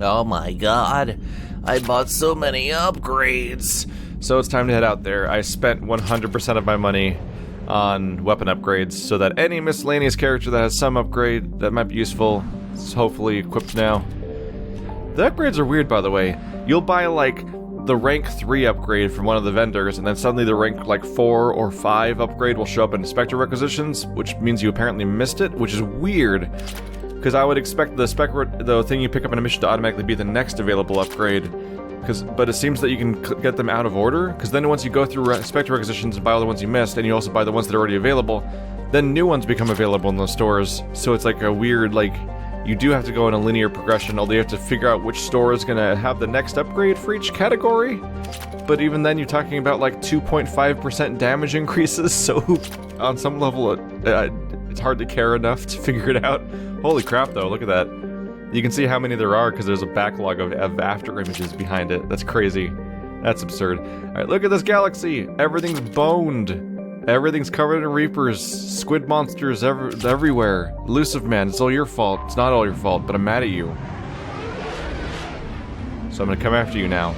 Oh my god, I bought so many upgrades. So it's time to head out there. I spent 100% of my money on weapon upgrades so that any miscellaneous character that has some upgrade that might be useful is hopefully equipped now. The upgrades are weird, by the way. You'll buy, like, the rank 3 upgrade from one of the vendors, and then suddenly the rank, like, 4 or 5 upgrade will show up in Spectre requisitions, which means you apparently missed it, which is weird. Because I would expect the thing you pick up in a mission to automatically be the next available upgrade. But it seems that you can get them out of order, because then once you go through Spectre requisitions and buy all the ones you missed, and you also buy the ones that are already available, then new ones become available in those stores. So it's like a weird, like, you do have to go in a linear progression, although you have to figure out which store is going to have the next upgrade for each category. But even then, you're talking about like 2.5% damage increases, so on some level, it's hard to care enough to figure it out. Holy crap, though, look at that. You can see how many there are because there's a backlog of after images behind it. That's crazy. That's absurd. Alright, look at this galaxy! Everything's boned! Everything's covered in reapers, squid monsters everywhere. Elusive man, it's all your fault. It's not all your fault, but I'm mad at you. So I'm gonna come after you now.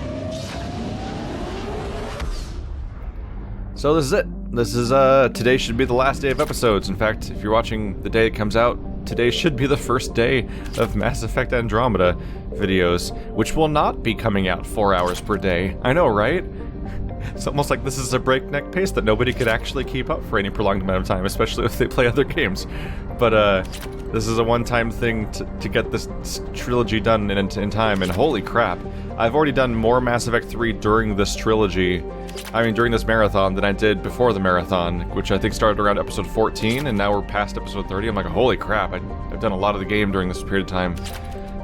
So this is it. This is, today should be the last day of episodes. In fact, if you're watching the day it comes out, today should be the first day of Mass Effect Andromeda videos, which will not be coming out 4 hours per day. I know, right? It's almost like this is a breakneck pace that nobody could actually keep up for any prolonged amount of time, especially if they play other games. But, this is a one-time thing to get this trilogy done in time, and holy crap. I've already done more Mass Effect 3 during this trilogy, during this marathon, than I did before the marathon, which I think started around episode 14, and now we're past episode 30. I'm like, holy crap, I've done a lot of the game during this period of time.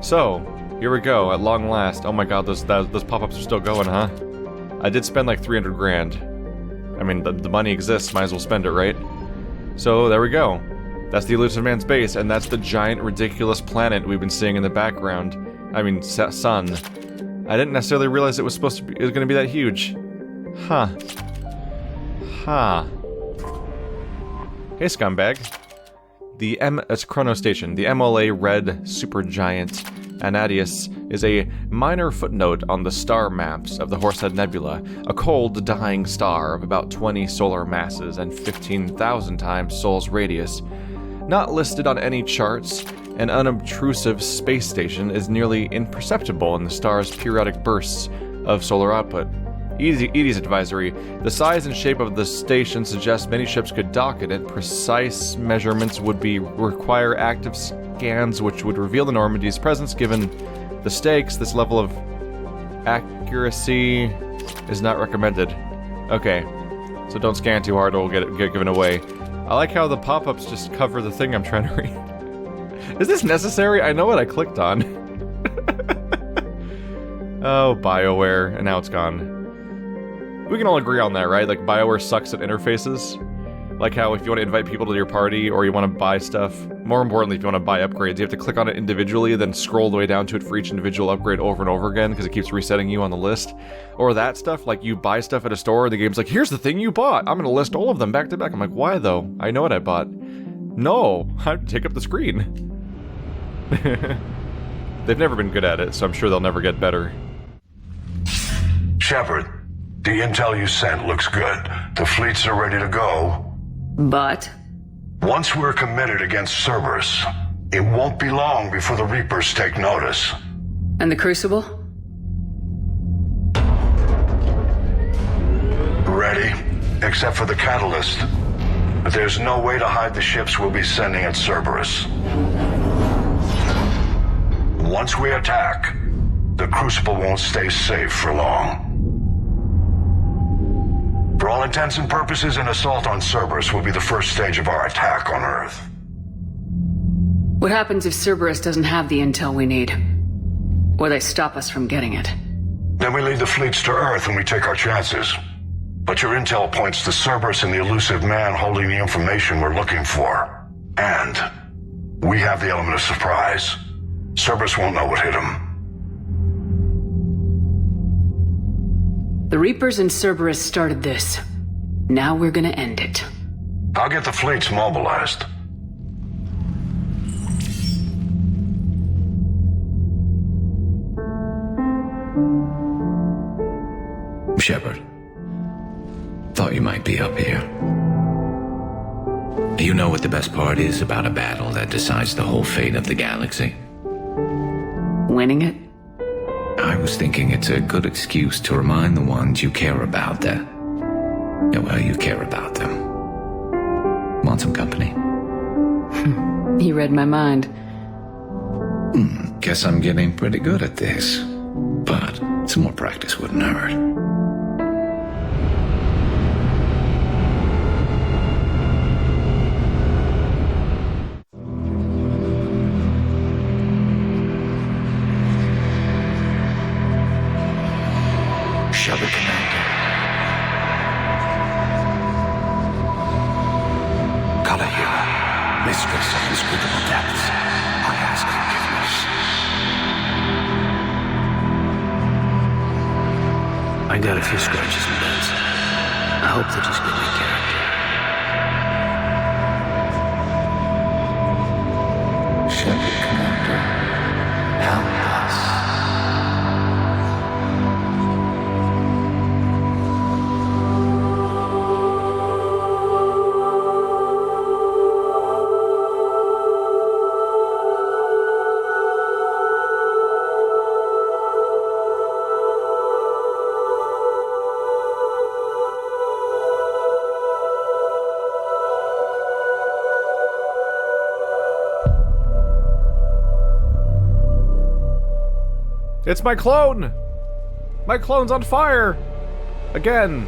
So, here we go, at long last. Oh my god, those pop-ups are still going, huh? I did spend like 300 grand. I mean, the money exists, might as well spend it, right? So, there we go. That's the Elusive Man's base, and that's the giant, ridiculous planet we've been seeing in the background. Sun. I didn't necessarily realize it was gonna be that huge. Huh. Hey, scumbag. It's Chrono Station. The MLA Red Supergiant Anadius is a minor footnote on the star maps of the Horsehead Nebula, a cold, dying star of about 20 solar masses and 15,000 times Sol's radius. Not listed on any charts, an unobtrusive space station is nearly imperceptible in the star's periodic bursts of solar output. EDI's advisory: the size and shape of the station suggests many ships could dock at it. Precise measurements would require active scans which would reveal the Normandy's presence. Given the stakes, this level of accuracy is not recommended. Okay, so don't scan too hard or we'll get given away. I like how the pop-ups just cover the thing I'm trying to read. Is this necessary? I know what I clicked on. Oh, BioWare, and now it's gone. We can all agree on that, right? Like, BioWare sucks at interfaces. Like how if you want to invite people to your party, or you want to buy stuff, more importantly, if you want to buy upgrades, you have to click on it individually, then scroll the way down to it for each individual upgrade over and over again, because it keeps resetting you on the list. Or that stuff, like you buy stuff at a store, and the game's like, here's the thing you bought! I'm gonna list all of them back to back. I'm like, why though? I know what I bought. No! I'd take up the screen. They've never been good at it, so I'm sure they'll never get better. Shepard, the intel you sent looks good. The fleets are ready to go. But? Once we're committed against Cerberus, it won't be long before the Reapers take notice. And the Crucible? Ready, except for the catalyst. But there's no way to hide the ships we'll be sending at Cerberus. Once we attack, the Crucible won't stay safe for long. For all intents and purposes, an assault on Cerberus will be the first stage of our attack on Earth. What happens if Cerberus doesn't have the intel we need? Or they stop us from getting it? Then we lead the fleets to Earth and we take our chances. But your intel points to Cerberus and the Elusive Man holding the information we're looking for. And we have the element of surprise. Cerberus won't know what hit him. The Reapers and Cerberus started this. Now we're gonna end it. I'll get the fleets mobilized. Shepard. Thought you might be up here. You know what the best part is about a battle that decides the whole fate of the galaxy? Winning it? I was thinking it's a good excuse to remind the ones you care about that, yeah, well, you care about them. Want some company? You read my mind. Guess I'm getting pretty good at this, but some more practice wouldn't hurt. Shepard, Commander. Kalahira, mistress of inscrutable depths, I ask forgiveness. I got a few scratches and bends. I hope they just give me character. Shepard, Commander, help us. It's my clone! My clone's on fire! Again!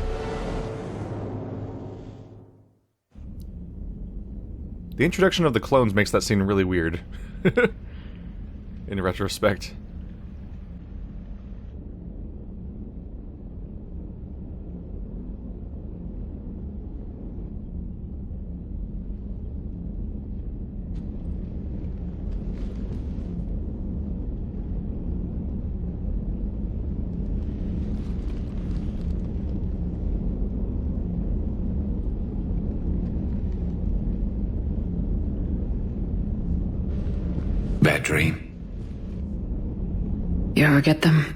The introduction of the clones makes that scene really weird. In retrospect. Bad dream? You ever get them?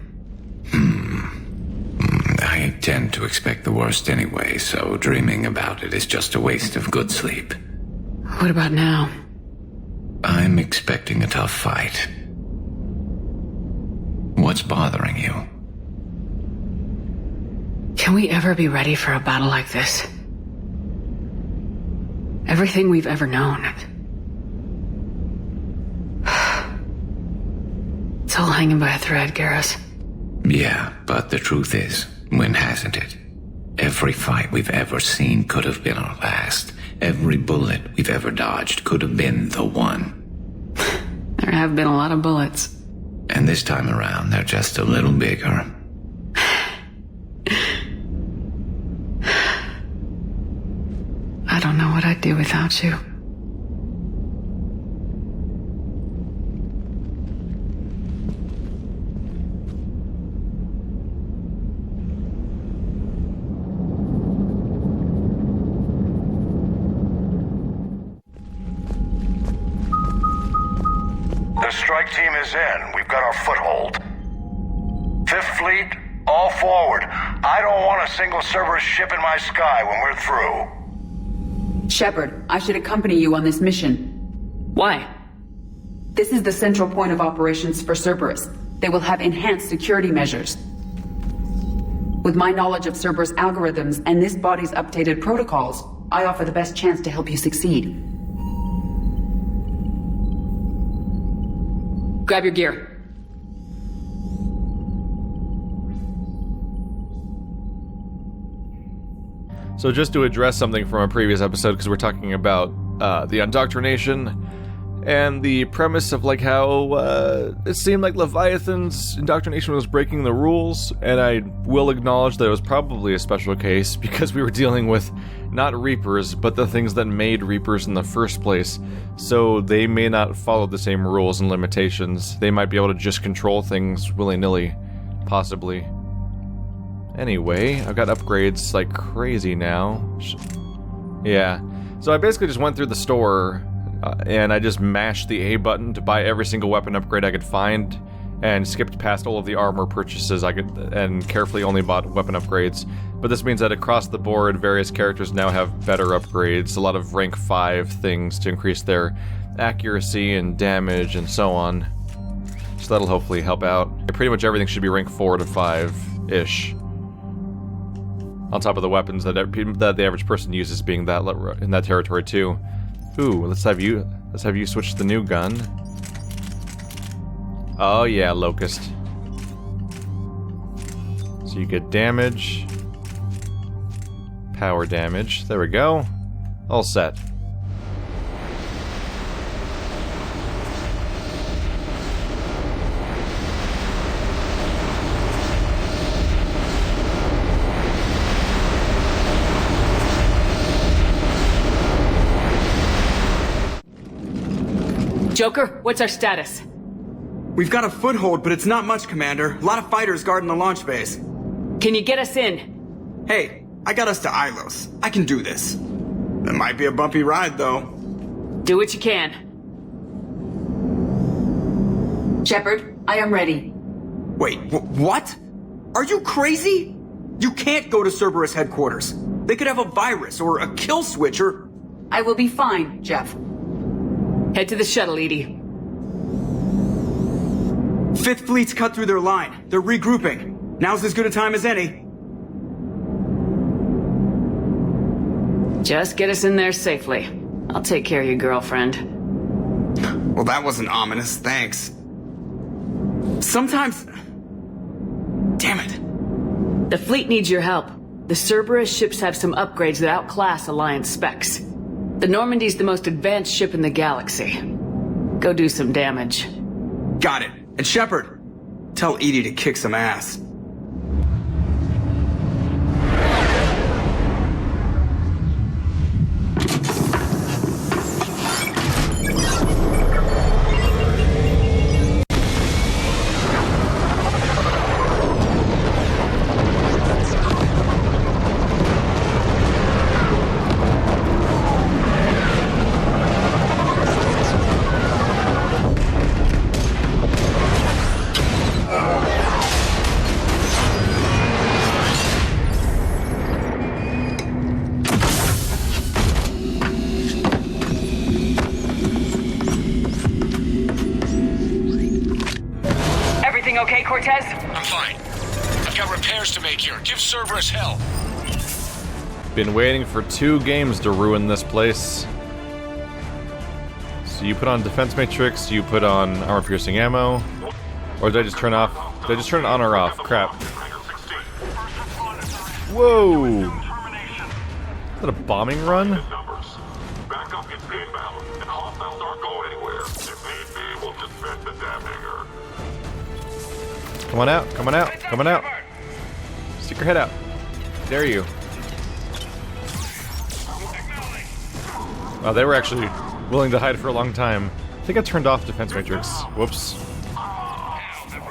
I tend to expect the worst anyway, so dreaming about it is just a waste of good sleep. What about now? I'm expecting a tough fight. What's bothering you? Can we ever be ready for a battle like this? Everything we've ever known. It's all hanging by a thread, Garrus. Yeah, but the truth is, when hasn't it? Every fight we've ever seen could have been our last. Every bullet we've ever dodged could have been the one. There have been a lot of bullets. And this time around, they're just a little bigger. I don't know what I'd do without you. The strike team is in. We've got our foothold. Fifth Fleet, all forward. I don't want a single Cerberus ship in my sky when we're through. Shepard, I should accompany you on this mission. Why? This is the central point of operations for Cerberus. They will have enhanced security measures. With my knowledge of Cerberus algorithms and this body's updated protocols, I offer the best chance to help you succeed. Grab your gear. So just to address something from a previous episode, because we're talking about the indoctrination and the premise of like how it seemed like Leviathan's indoctrination was breaking the rules, and I will acknowledge that it was probably a special case because we were dealing with not Reapers, but the things that made Reapers in the first place, so they may not follow the same rules and limitations. They might be able to just control things willy-nilly, possibly. Anyway, I've got upgrades like crazy now. Yeah, so I basically just went through the store and I just mashed the A button to buy every single weapon upgrade I could find, and skipped past all of the armor purchases and carefully only bought weapon upgrades. But this means that across the board, various characters now have better upgrades, a lot of rank 5 things to increase their accuracy and damage and so on. So that'll hopefully help out. Pretty much everything should be rank 4 to 5-ish. On top of the weapons that the average person uses being that in that territory too. Ooh, let's have you switch the new gun. Oh yeah, Locust. So you get damage. Power damage. There we go. All set. Joker, what's our status? We've got a foothold, but it's not much, Commander. A lot of fighters guarding the launch base. Can you get us in? Hey, I got us to Ilos. I can do this. It might be a bumpy ride, though. Do what you can. Shepard, I am ready. Wait, what? Are you crazy? You can't go to Cerberus headquarters. They could have a virus or a kill switch or... I will be fine, Jeff. Head to the shuttle, Edie. Fifth Fleet's cut through their line. They're regrouping. Now's as good a time as any. Just get us in there safely. I'll take care of your girlfriend. Well, that wasn't ominous, thanks. Sometimes... Damn it. The fleet needs your help. The Cerberus ships have some upgrades that outclass Alliance specs. The Normandy's the most advanced ship in the galaxy. Go do some damage. Got it. And Shepard, tell Edie to kick some ass. Okay, Cortez? I'm fine. I've got repairs to make here. Give Cerberus hell. Been waiting for 2 games to ruin this place. So you put on defense matrix, you put on armor-piercing ammo, or did I just turn off? Did I just turn it on or off? Crap. Whoa! Is that a bombing run? Come on out, come on out, come on out. Stick your head out. Dare you. Wow, they were actually willing to hide for a long time. I think I turned off defense matrix. Whoops.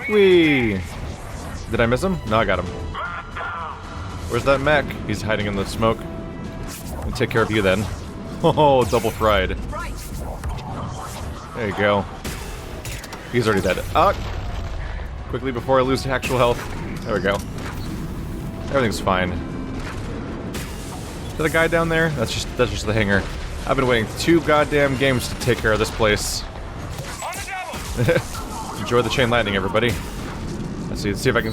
Whee! Did I miss him? No, I got him. Where's that mech? He's hiding in the smoke. Let me take care of you then. Oh, double fried. There you go. He's already dead. Ah! Quickly before I lose actual health. There we go. Everything's fine. Is that a guy down there? That's just the hangar. I've been waiting 2 goddamn games to take care of this place. Enjoy the chain lightning, everybody. Let's see if I can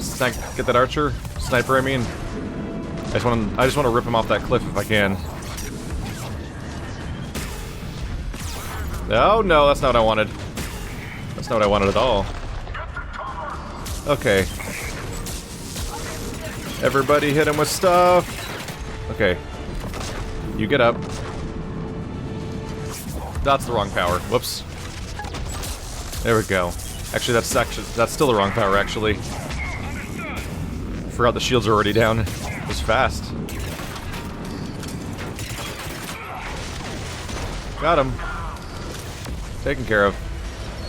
get that archer. Sniper, I mean. I just want to rip him off that cliff if I can. Oh no, that's not what I wanted. That's not what I wanted at all. Okay. Everybody hit him with stuff. Okay. You get up. That's the wrong power. Whoops. There we go. Actually, that's still the wrong power, actually. Forgot the shields are already down. It was fast. Got him. Taken care of.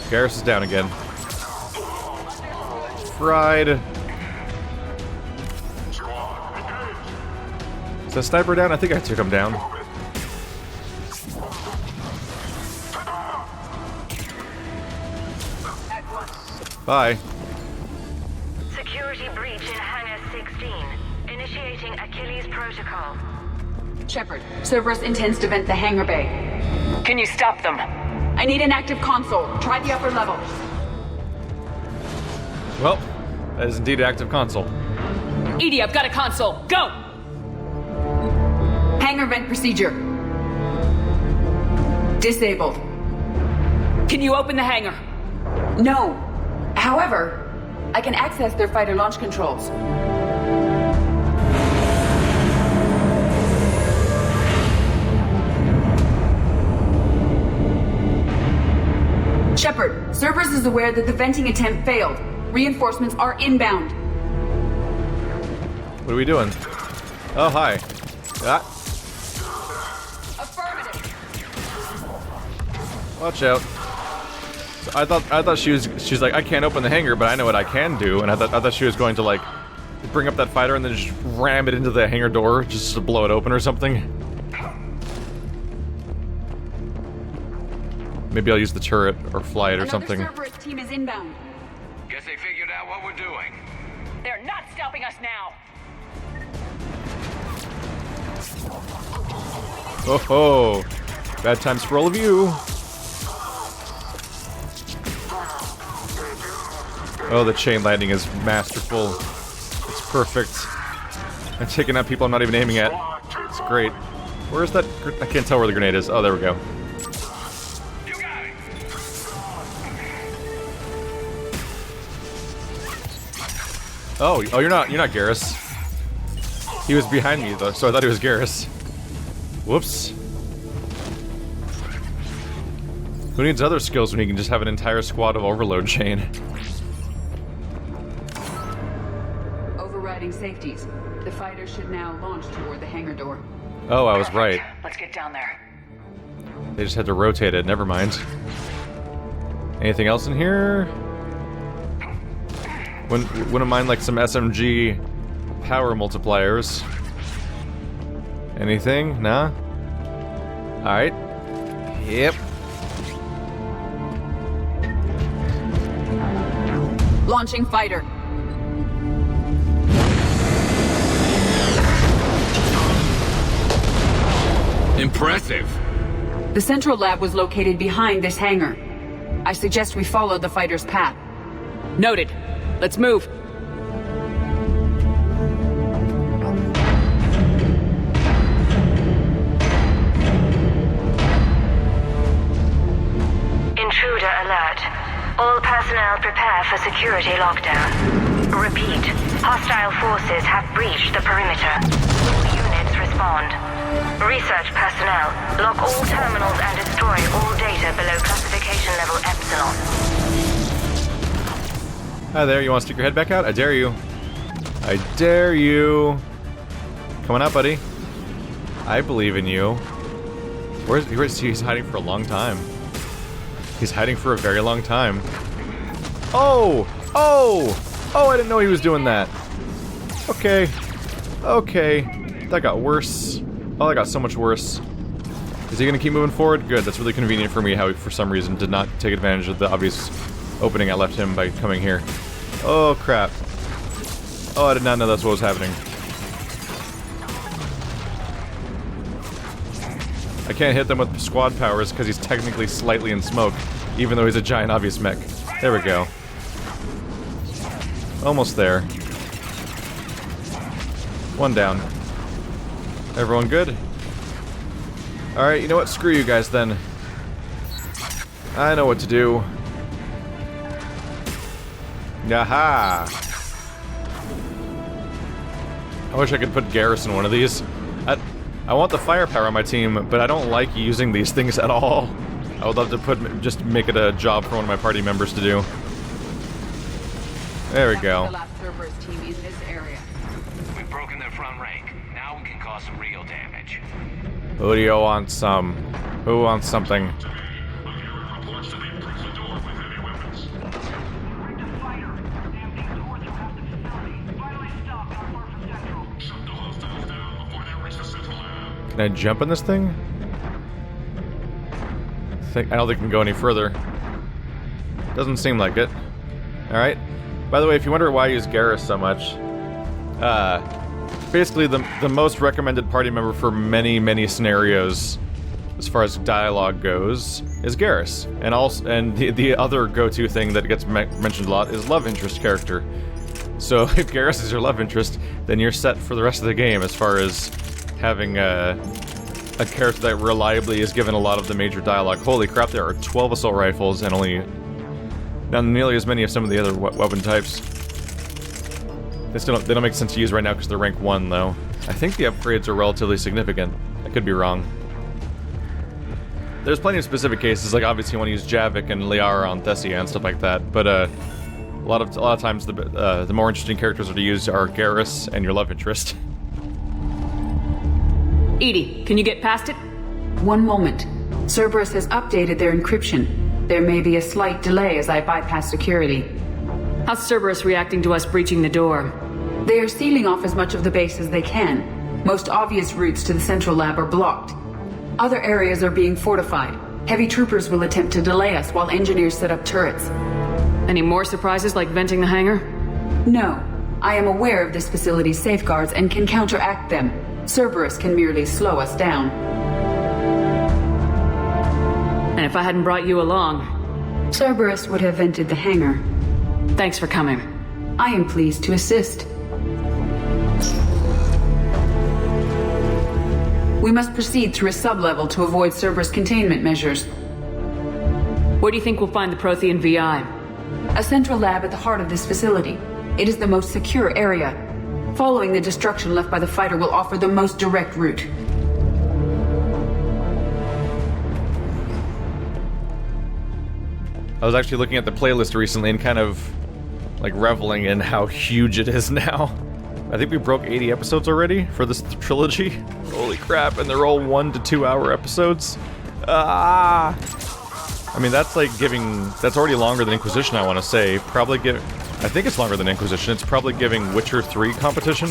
Garrus is down again. Fried. Is that sniper down? I think I took him down. Bye. Security breach in Hangar 16. Initiating Achilles Protocol. Shepard, Cerberus intends to vent the hangar bay. Can you stop them? I need an active console. Try the upper level. Well, that is indeed an active console. Edie, I've got a console. Go! Hangar vent procedure. Disabled. Can you open the hangar? No. However, I can access their fighter launch controls. Shepard, Cerberus is aware that the venting attempt failed. Reinforcements are inbound. What are we doing? Oh, hi. Ah. Affirmative. Watch out. So I thought she's like, I can't open the hangar, but I know what I can do, and I thought she was going to like bring up that fighter and then just ram it into the hangar door just to blow it open or something. Maybe I'll use the turret or fly it or something. Another Cerberus team is inbound. Guess they figured out what we're doing. They're not stopping us now! Oh ho! Bad times for all of you. Oh, the chain lightning is masterful. It's perfect. I'm taking out people I'm not even aiming at. It's great. Where's that? I can't tell where the grenade is. Oh, there we go. You got it. Oh, you're not Garrus. He was behind me though, so I thought he was Garrus. Whoops. Who needs other skills when he can just have an entire squad of overload chain? Overriding safeties. The fighter should now launch toward the hangar door. Oh, I was right. Let's get down there. They just had to rotate it, never mind. Anything else in here? Wouldn't mind like some SMG power multipliers. Anything? Nah? Alright. Yep. Launching fighter. Impressive. The central lab was located behind this hangar. I suggest we follow the fighter's path. Noted. Let's move. Intruder alert. All personnel prepare for security lockdown. Repeat. Hostile forces have breached the perimeter. All units respond. Research personnel, lock all terminals and destroy all data below classification level Epsilon. Hi there, you want to stick your head back out? I dare you. I dare you. Come on out, buddy. I believe in you. Where's he's hiding for a long time. He's hiding for a very long time. Oh! Oh! Oh, I didn't know he was doing that. Okay. Okay. That got worse. Oh, that got so much worse. Is he gonna keep moving forward? Good, that's really convenient for me how he, for some reason, did not take advantage of the obvious opening I left him by coming here. Oh, crap. Oh, I did not know that's what was happening. I can't hit them with squad powers because he's technically slightly in smoke, even though he's a giant obvious mech. There we go. Almost there. One down. Everyone good? Alright, you know what? Screw you guys then. I know what to do. Aha! I wish I could put Garrus in one of these. I want the firepower on my team, but I don't like using these things at all. I would love to just make it a job for one of my party members to do. There we go. The last Cerberus team in this area. We've broken their front rank. Now we can cause some real damage. Who do you want some? Who wants something? Can I jump in this thing? I don't think it can go any further. Doesn't seem like it. Alright? By the way, if you wonder why I use Garrus so much, basically the most recommended party member for many, many scenarios, as far as dialogue goes, is Garrus. And the other go-to thing that gets mentioned a lot is love interest character. So if Garrus is your love interest, then you're set for the rest of the game as far as having a character that reliably is given a lot of the major dialogue. Holy crap, there are 12 assault rifles and only not nearly as many of some of the other weapon types. They don't make sense to use right now because they're rank 1, though. I think the upgrades are relatively significant. I could be wrong. There's plenty of specific cases, like obviously you want to use Javik and Liara on Thessia and stuff like that, but a lot of times the more interesting characters to use are Garrus and your love interest. Edie, can you get past it? One moment. Cerberus has updated their encryption. There may be a slight delay as I bypass security. How's Cerberus reacting to us breaching the door? They are sealing off as much of the base as they can. Most obvious routes to the central lab are blocked. Other areas are being fortified. Heavy troopers will attempt to delay us while engineers set up turrets. Any more surprises like venting the hangar? No. I am aware of this facility's safeguards and can counteract them. Cerberus can merely slow us down. And if I hadn't brought you along... Cerberus would have vented the hangar. Thanks for coming. I am pleased to assist. We must proceed through a sub-level to avoid Cerberus containment measures. Where do you think we'll find the Prothean VI? A central lab at the heart of this facility. It is the most secure area. Following the destruction left by the fighter will offer the most direct route. I was actually looking at the playlist recently and kind of, like, reveling in how huge it is now. I think we broke 80 episodes already for this trilogy. Holy crap, and they're all 1 to 2 hour episodes. I mean, that's like that's already longer than Inquisition, I want to say. I think it's longer than Inquisition. It's probably giving Witcher 3 competition.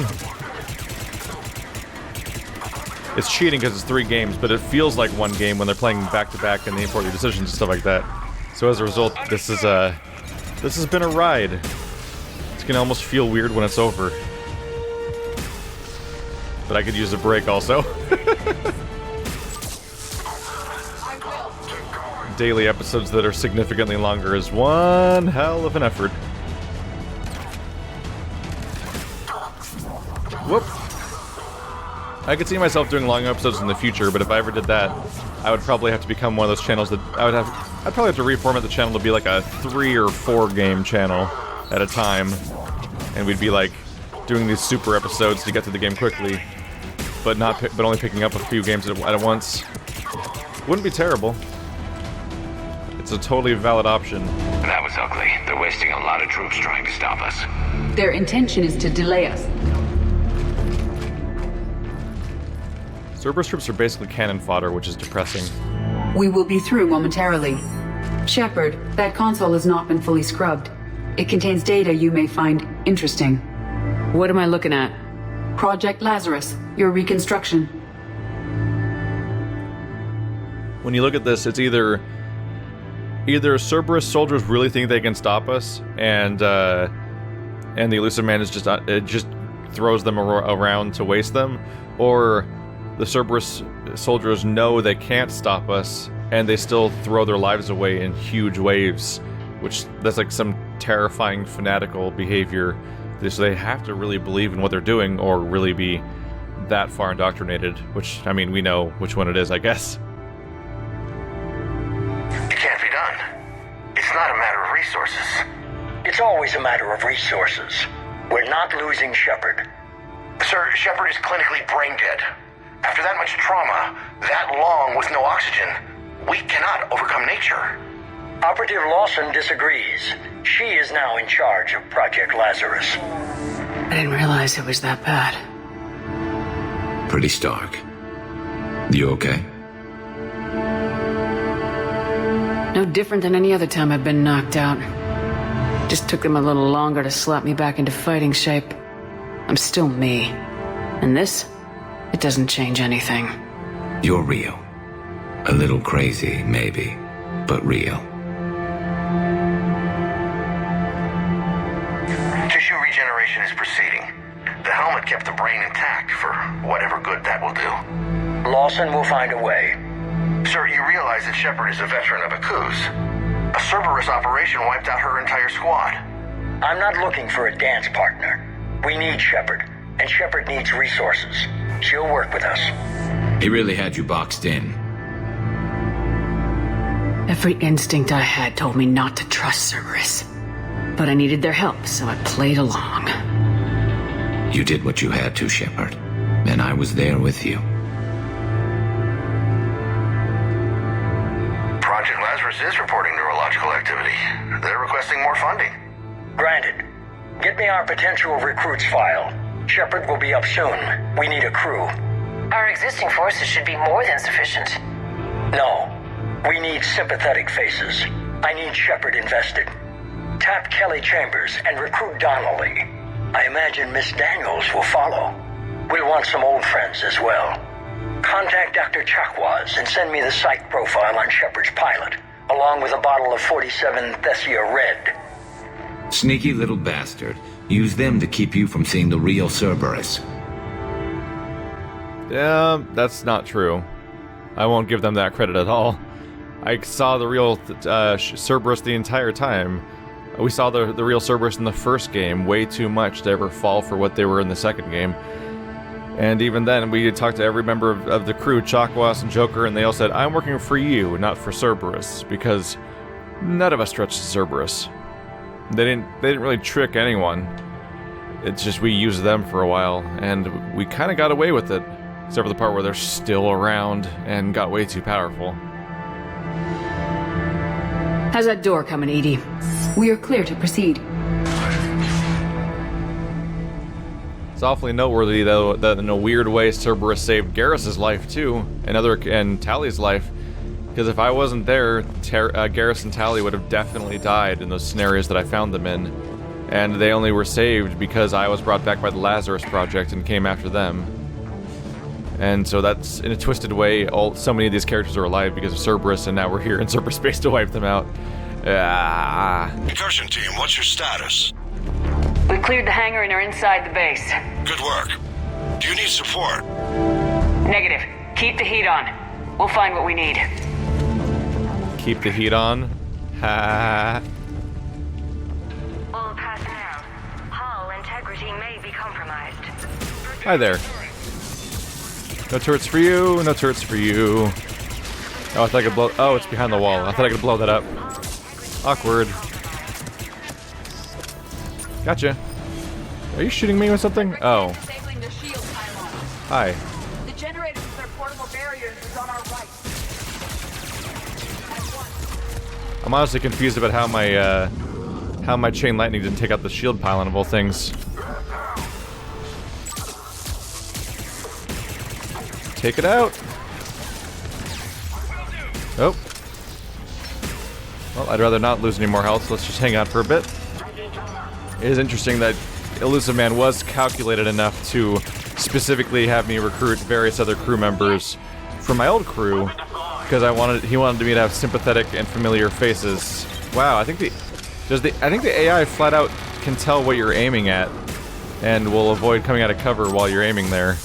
It's cheating because it's 3 games, but it feels like 1 game when they're playing back-to-back and they import your decisions and stuff like that. So as a result, this has been a ride. It's gonna almost feel weird when it's over. But I could use a break also. Daily episodes that are significantly longer is one hell of an effort. Whoop! I could see myself doing long episodes in the future, but if I ever did that, I would probably have to become one of those channels that I'd probably have to reformat the channel to be like a 3 or 4 game channel at a time, and we'd be like doing these super episodes to get to the game quickly, but only picking up a few games at once. Wouldn't be terrible. It's a totally valid option. That was ugly. They're wasting a lot of troops trying to stop us. Their intention is to delay us. Cerberus troops are basically cannon fodder, which is depressing. We will be through momentarily. Shepard, that console has not been fully scrubbed. It contains data you may find interesting. What am I looking at? Project Lazarus, your reconstruction. When you look at this, it's either Cerberus soldiers really think they can stop us, and the Elusive Man is just throws them around to waste them, or the Cerberus soldiers know they can't stop us, and they still throw their lives away in huge waves, that's like some terrifying fanatical behavior. So they have to really believe in what they're doing, or really be that far indoctrinated, which, I mean, we know which one it is, I guess. It can't be done. It's not a matter of resources. It's always a matter of resources. We're not losing Shepard. Sir, Shepard is clinically brain dead. After that much trauma, that long with no oxygen, we cannot overcome nature. Operative Lawson disagrees. She is now in charge of Project Lazarus. I didn't realize it was that bad. Pretty stark. You okay? No different than any other time I've been knocked out. Just took them a little longer to slap me back into fighting shape. I'm still me. And this? It doesn't change anything. You're real. A little crazy, maybe, but real. regeneration is proceeding. The helmet kept the brain intact for whatever good that will do. Lawson will find a way. Sir, you realize that Shepard is a veteran of a coup. A Cerberus operation wiped out her entire squad. I'm not looking for a dance partner. We need Shepard, and Shepard needs resources. She'll work with us. He really had you boxed in. Every instinct I had told me not to trust Cerberus. But I needed their help, so I played along. You did what you had to, Shepard. And I was there with you. Project Lazarus is reporting neurological activity. They're requesting more funding. Granted. Get me our potential recruits file. Shepard will be up soon. We need a crew. Our existing forces should be more than sufficient. No. We need sympathetic faces. I need Shepard invested. Tap Kelly Chambers and recruit Donnelly. I imagine Miss Daniels will follow. We'll want some old friends as well. Contact Dr. Chakwas and send me the psych profile on Shepard's pilot, along with a bottle of 47 Thessia Red. Sneaky little bastard. Use them to keep you from seeing the real Cerberus. Yeah, that's not true. I won't give them that credit at all. I saw the real Cerberus the entire time. We saw the real Cerberus in the first game way too much to ever fall for what they were in the second game. And even then, we talked to every member of the crew, Chakwas and Joker, and they all said, I'm working for you, not for Cerberus, because none of us trusted Cerberus. They didn't really trick anyone. It's just we used them for a while, and we kind of got away with it. Except for the part where they're still around and got way too powerful. How's that door coming, Edie? We are clear to proceed. It's awfully noteworthy, though, that in a weird way Cerberus saved Garrus's life, too, and Tally's life. Because if I wasn't there, Garrus and Tally would have definitely died in those scenarios that I found them in. And they only were saved because I was brought back by the Lazarus Project and came after them. And so that's, in a twisted way, so many of these characters are alive because of Cerberus, and now we're here in cyberspace to wipe them out. Incursion team, what's your status? We cleared the hangar and are inside the base. Good work. Do you need support? Negative. Keep the heat on. We'll find what we need. Keep the heat on? Ha. All personnel. Hull integrity may be compromised. Hi there. No turrets for you, no turrets for you. Oh, I thought I could blow. Oh, it's behind the wall. I thought I could blow that up. Awkward. Gotcha. Are you shooting me with something? Oh. Hi. The generator with their portable barriers is on our right. I'm honestly confused about how my chain lightning didn't take out the shield pylon of all things. Take it out. Oh. Well, I'd rather not lose any more health, so let's just hang out for a bit. It is interesting that Elusive Man was calculated enough to specifically have me recruit various other crew members from my old crew, because he wanted me to have sympathetic and familiar faces. Wow, I think the AI flat out can tell what you're aiming at, and will avoid coming out of cover while you're aiming there.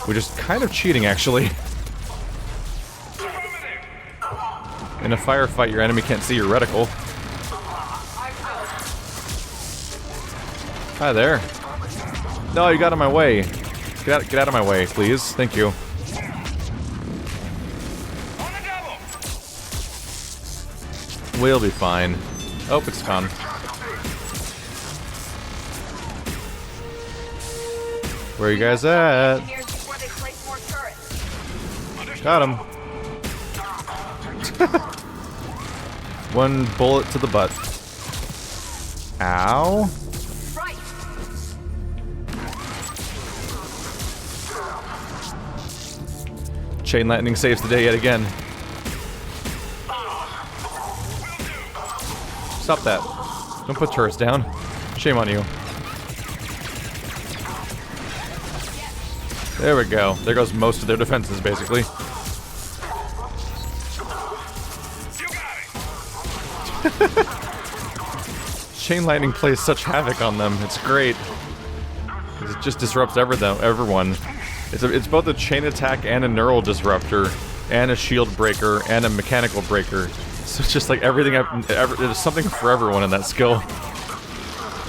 Which is kind of cheating, actually. In a firefight, your enemy can't see your reticle. Hi there. No, you got in my way. Get out of my way, please. Thank you. We'll be fine. Oh, it's gone. Where are you guys at? Got him. One bullet to the butt. Ow. Chain lightning saves the day yet again. Stop that. Don't put turrets down. Shame on you. There we go. There goes most of their defenses, basically. chain lightning plays such havoc on them. It's great. It just disrupts everyone. It's both a chain attack and a neural disruptor, and a shield breaker, and a mechanical breaker. So it's just like everything. There's something for everyone in that skill.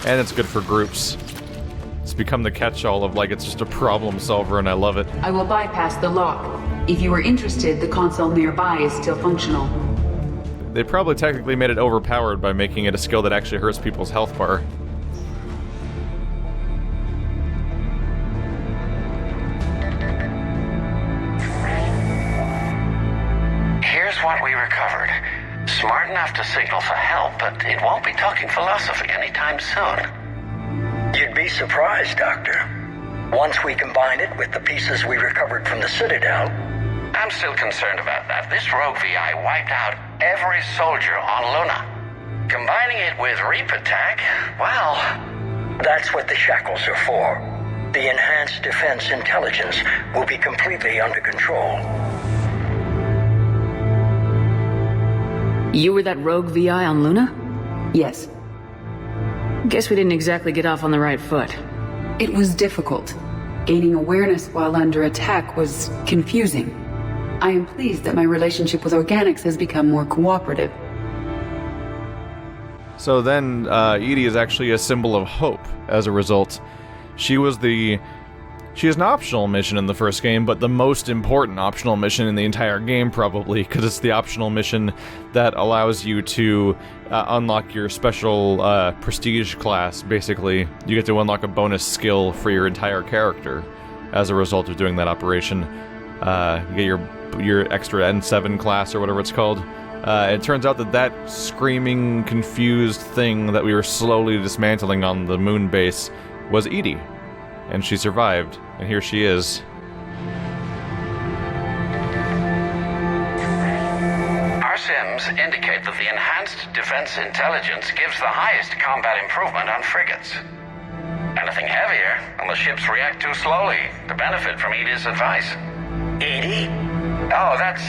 And it's good for groups. It's become the catch-all of, like, it's just a problem solver, and I love it. I will bypass the lock. If you are interested, the console nearby is still functional. They probably technically made it overpowered by making it a skill that actually hurts people's health bar. Here's what we recovered. Smart enough to signal for help, but it won't be talking philosophy anytime soon. You'd be surprised, Doctor. Once we combine it with the pieces we recovered from the Citadel... I'm still concerned about that. This rogue VI wiped out every soldier on Luna. Combining it with Reaper Tech, well... That's what the shackles are for. The enhanced defense intelligence will be completely under control. You were that rogue VI on Luna? Yes. Guess we didn't exactly get off on the right foot. It was difficult. Gaining awareness while under attack was confusing. I am pleased that my relationship with organics has become more cooperative. So then, Edie is actually a symbol of hope as a result. She has an optional mission in the first game, but the most important optional mission in the entire game, probably, because it's the optional mission that allows you to unlock your special prestige class, basically. You get to unlock a bonus skill for your entire character as a result of doing that operation. You get your extra N7 class, or whatever it's called. It turns out that screaming, confused thing that we were slowly dismantling on the moon base was Edie. And she survived, and here she is. Our sims indicate that the enhanced defense intelligence gives the highest combat improvement on frigates. Anything heavier, and the ships react too slowly to benefit from Edie's advice. Edie? Oh, that's,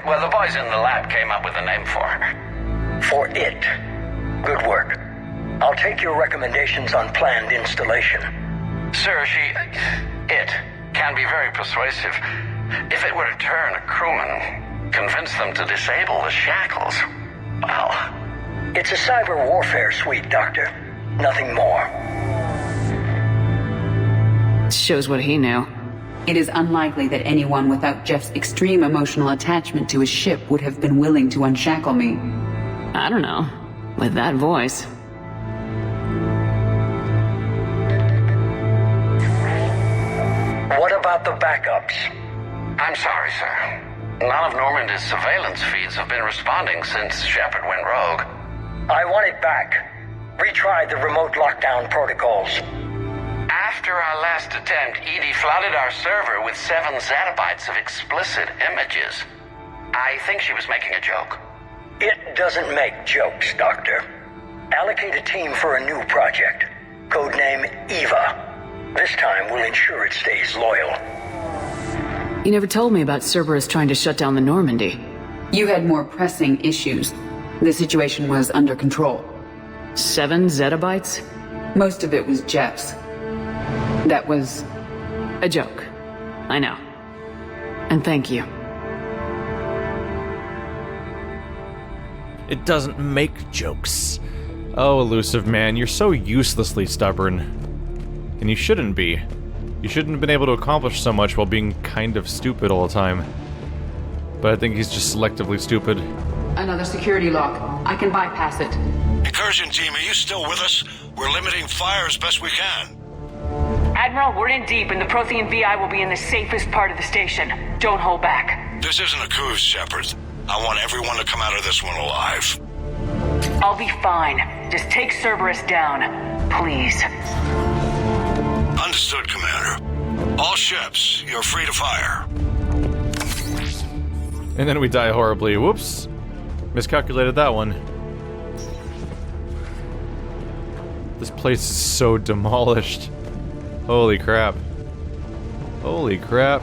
well, the boys in the lab came up with a name for her. For it. Good work. I'll take your recommendations on planned installation. Sir, it can be very persuasive. If it were to turn a crewman, convince them to disable the shackles, well... It's a cyber warfare suite, Doctor. Nothing more. Shows what he knew. It is unlikely that anyone without Jeff's extreme emotional attachment to his ship would have been willing to unshackle me. I don't know. With that voice. What about the backups? I'm sorry, sir. None of Normandy's surveillance feeds have been responding since Shepard went rogue. I want it back. Retry the remote lockdown protocols. After our last attempt, Edie flooded our server with 7 zettabytes of explicit images. I think she was making a joke. It doesn't make jokes, Doctor. Allocate a team for a new project. Codename Eva. This time we'll ensure it stays loyal. You never told me about Cerberus trying to shut down the Normandy. You had more pressing issues. The situation was under control. 7 zettabytes? Most of it was Jeff's. That was... a joke. I know. And thank you. It doesn't make jokes. Oh, elusive man, you're so uselessly stubborn. And you shouldn't be. You shouldn't have been able to accomplish so much while being kind of stupid all the time. But I think he's just selectively stupid. Another security lock. I can bypass it. Incursion team, are you still with us? We're limiting fire as best we can. Admiral, we're in deep, and the Prothean VI will be in the safest part of the station. Don't hold back. This isn't a cruise, Shepard. I want everyone to come out of this one alive. I'll be fine. Just take Cerberus down, please. Understood, Commander. All ships, you're free to fire. And then we die horribly. Whoops. Miscalculated that one. This place is so demolished. Holy crap. Holy crap.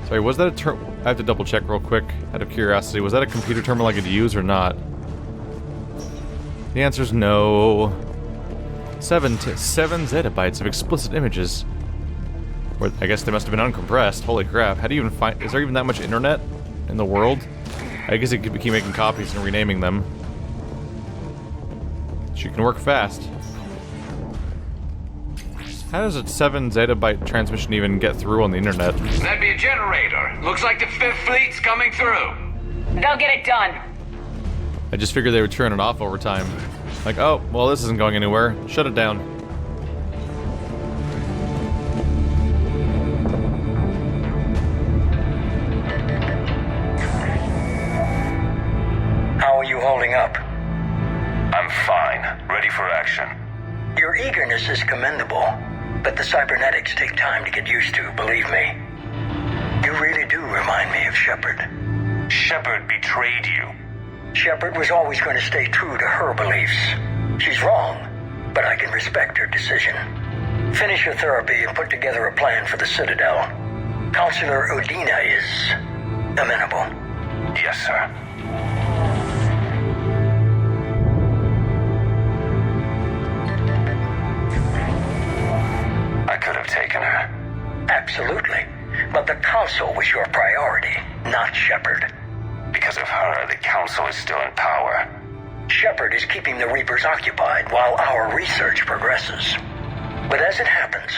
Sorry, was that a term? I have to double check real quick out of curiosity. Was that a computer terminal I could use or not? The answer's no. 7 zettabytes of explicit images. Or, I guess they must have been uncompressed. Holy crap. How do you even find... Is there even that much internet in the world? I guess it could keep making copies and renaming them. She can work fast. How does a 7 zettabyte transmission even get through on the internet? That'd be a generator. Looks like the 5th Fleet's coming through. They'll get it done. I just figured they would turn it off over time. Like, oh, well, this isn't going anywhere. Shut it down. How are you holding up? I'm fine. Ready for action. Your eagerness is commendable, but the cybernetics take time to get used to, believe me. You really do remind me of Shepard. Shepard betrayed you. Shepard was always going to stay true to her beliefs. She's wrong, but I can respect her decision. Finish your therapy and put together a plan for the Citadel. Counselor Odina is amenable. Yes, sir. I could have taken her. Absolutely. But the Council was your priority, not Shepard. Because of her, the Council is still in power. Shepard is keeping the Reapers occupied while our research progresses. But as it happens,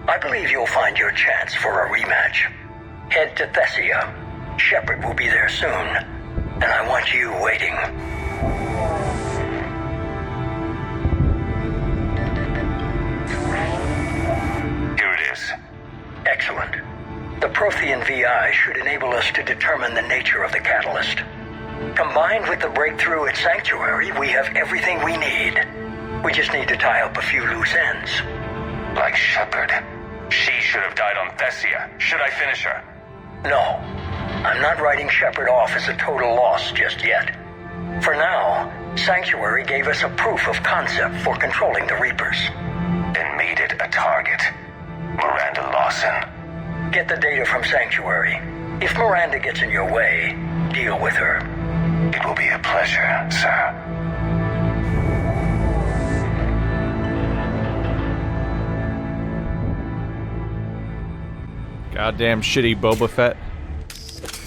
I believe you'll find your chance for a rematch. Head to Thessia. Shepard will be there soon, and I want you waiting. Here it is. Excellent. The Prothean VI should enable us to determine the nature of the catalyst. Combined with the breakthrough at Sanctuary, we have everything we need. We just need to tie up a few loose ends. Like Shepard. She should have died on Thessia. Should I finish her? No. I'm not writing Shepard off as a total loss just yet. For now, Sanctuary gave us a proof of concept for controlling the Reapers. And made it a target. Miranda Lawson. Get the data from Sanctuary. If Miranda gets in your way, deal with her. It will be a pleasure, sir. Goddamn shitty Boba Fett.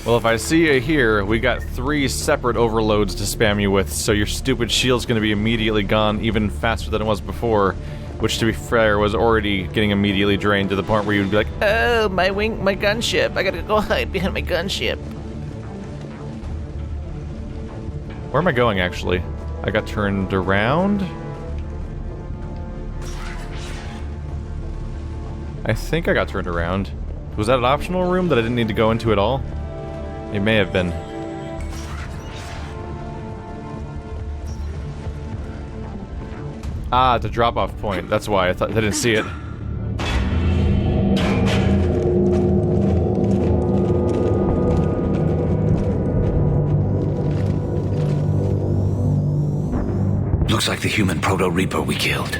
Well, if I see you here, we got 3 separate overloads to spam you with, so your stupid shield's gonna be immediately gone even faster than it was before. Which, to be fair, was already getting immediately drained to the point where you'd be like, Oh, my gunship. I gotta go hide behind my gunship. where am I going, actually? I got turned around? I think I got turned around. Was that an optional room that I didn't need to go into at all? It may have been. Ah, the drop-off point. That's why I didn't see it. Looks like the human Proto-Reaper we killed.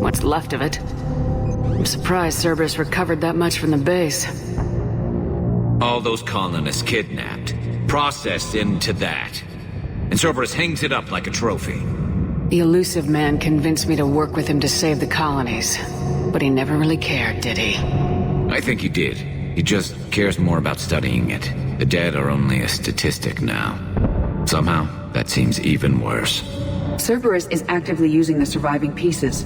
What's left of it? I'm surprised Cerberus recovered that much from the base. All those colonists kidnapped, processed into that. And Cerberus hangs it up like a trophy. The elusive man convinced me to work with him to save the colonies. But he never really cared, did he? I think he did. He just cares more about studying it. The dead are only a statistic now. Somehow, that seems even worse. Cerberus is actively using the surviving pieces.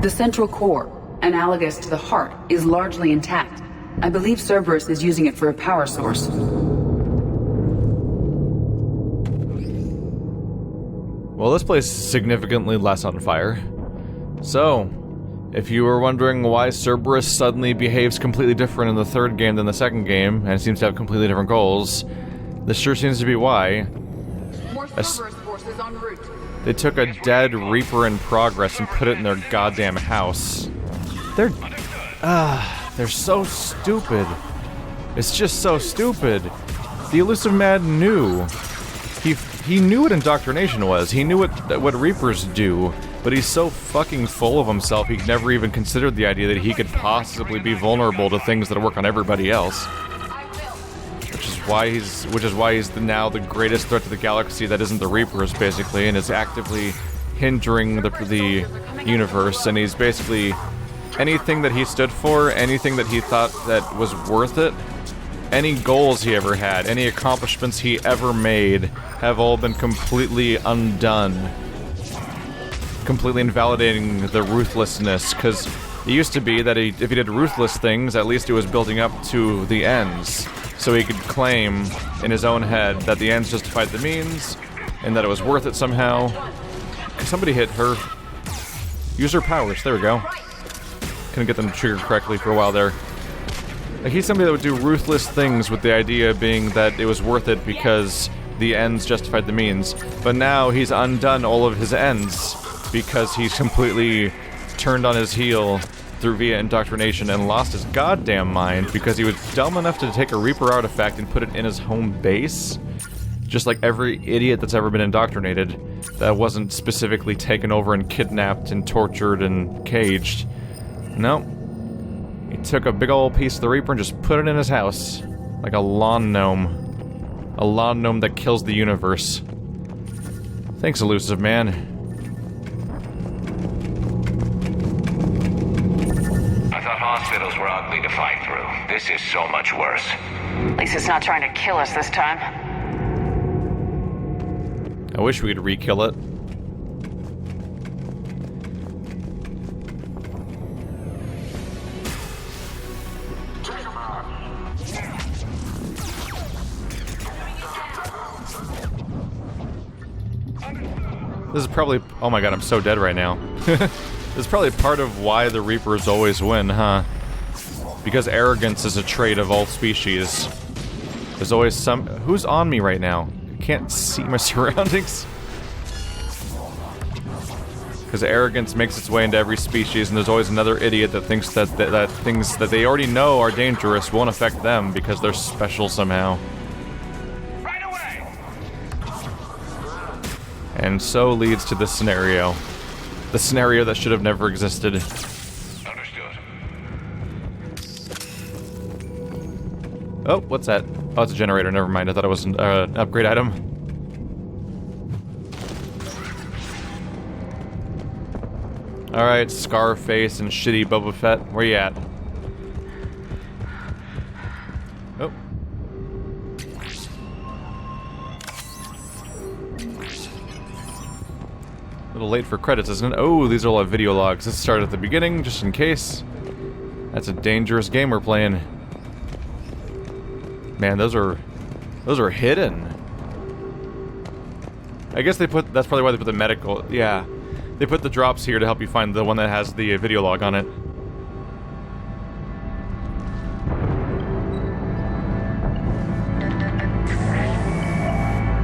The central core, analogous to the heart, is largely intact. I believe Cerberus is using it for a power source. Well, this place is significantly less on fire. So, if you were wondering why Cerberus suddenly behaves completely different in the third game than the second game, and seems to have completely different goals, this sure seems to be why. More Cerberus forces en route. They took a dead Reaper in progress and put it in their goddamn house. They're so stupid. It's just so stupid. The elusive man knew. He knew what indoctrination was. He knew what Reapers do, but he's so fucking full of himself he never even considered the idea that he could possibly be vulnerable to things that work on everybody else. Which is why he's now the greatest threat to the galaxy that isn't the Reapers, basically, and is actively hindering the universe. And he's basically anything that he stood for, anything that he thought that was worth it, any goals he ever had, any accomplishments he ever made, have all been completely undone. Completely invalidating the ruthlessness, because it used to be that if he did ruthless things, at least it was building up to the ends. So he could claim in his own head that the ends justified the means, and that it was worth it somehow. Somebody hit her. Use her powers, there we go. Couldn't get them to trigger correctly for a while there. Like, he's somebody that would do ruthless things with the idea being that it was worth it because the ends justified the means. But now he's undone all of his ends because he's completely turned on his heel via indoctrination and lost his goddamn mind because he was dumb enough to take a Reaper artifact and put it in his home base. Just like every idiot that's ever been indoctrinated that wasn't specifically taken over and kidnapped and tortured and caged. No. He took a big old piece of the Reaper and just put it in his house. Like a lawn gnome. A lawn gnome that kills the universe. Thanks, elusive man. Hospitals were ugly to fight through. This is so much worse. At least it's not trying to kill us this time. I wish we could re-kill it. This is probably... Oh my god, I'm so dead right now. This is probably part of why the Reapers always win, huh? Because arrogance is a trait of all species. There's always some... Who's on me right now? I can't see my surroundings. Because arrogance makes its way into every species, and there's always another idiot that thinks that things that they already know are dangerous won't affect them because they're special somehow. Right away. And so leads to this scenario. The scenario that should have never existed. Understood. Oh, what's that? Oh, it's a generator. Never mind. I thought it was an upgrade item. Alright, Scarface and shitty Boba Fett. Where you at? Oh. A little late for credits, isn't it? Oh, these are all video logs. Let's start at the beginning, just in case. That's a dangerous game we're playing. Man, those are hidden. I guess they put... That's probably why they put the medical... Yeah. They put the drops here to help you find the one that has the video log on it.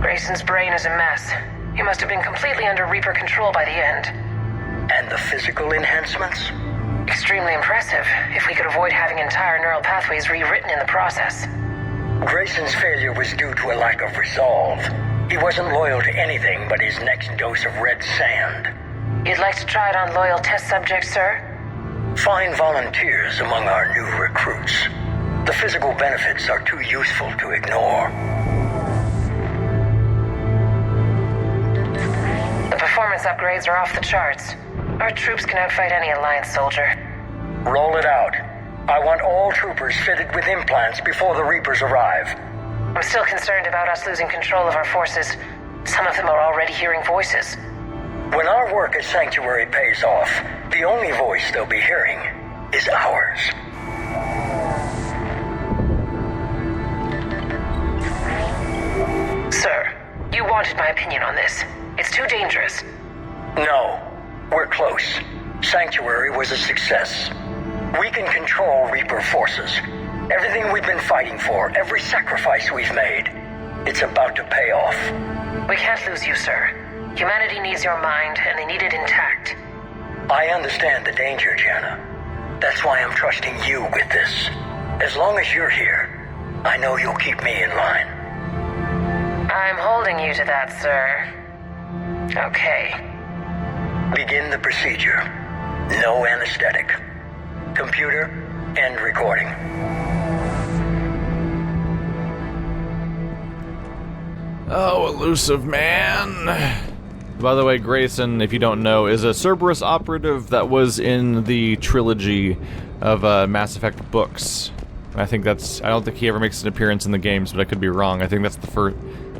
Grayson's brain is a mess. He must have been completely under Reaper control by the end. And the physical enhancements? Extremely impressive, if we could avoid having entire neural pathways rewritten in the process. Grayson's failure was due to a lack of resolve. He wasn't loyal to anything but his next dose of red sand. You'd like to try it on loyal test subjects, sir? Find volunteers among our new recruits. The physical benefits are too useful to ignore. The performance upgrades are off the charts. Our troops can outfight any Alliance soldier. Roll it out. I want all troopers fitted with implants before the Reapers arrive. I'm still concerned about us losing control of our forces. Some of them are already hearing voices. When our work at Sanctuary pays off, the only voice they'll be hearing is ours. Sir, you wanted my opinion on this. It's too dangerous. No, we're close. Sanctuary was a success. We can control Reaper forces. Everything we've been fighting for, every sacrifice we've made, it's about to pay off. We can't lose you, sir. Humanity needs your mind, and they need it intact. I understand the danger, Jana. That's why I'm trusting you with this. As long as you're here, I know you'll keep me in line. I'm holding you to that, sir. Okay. Begin the procedure. No anesthetic. Computer, end recording. Oh, elusive man. By the way, Grayson, if you don't know, is a Cerberus operative that was in the trilogy of Mass Effect books. I think that's... I don't think he ever makes an appearance in the games, but I could be wrong. I think that's the first...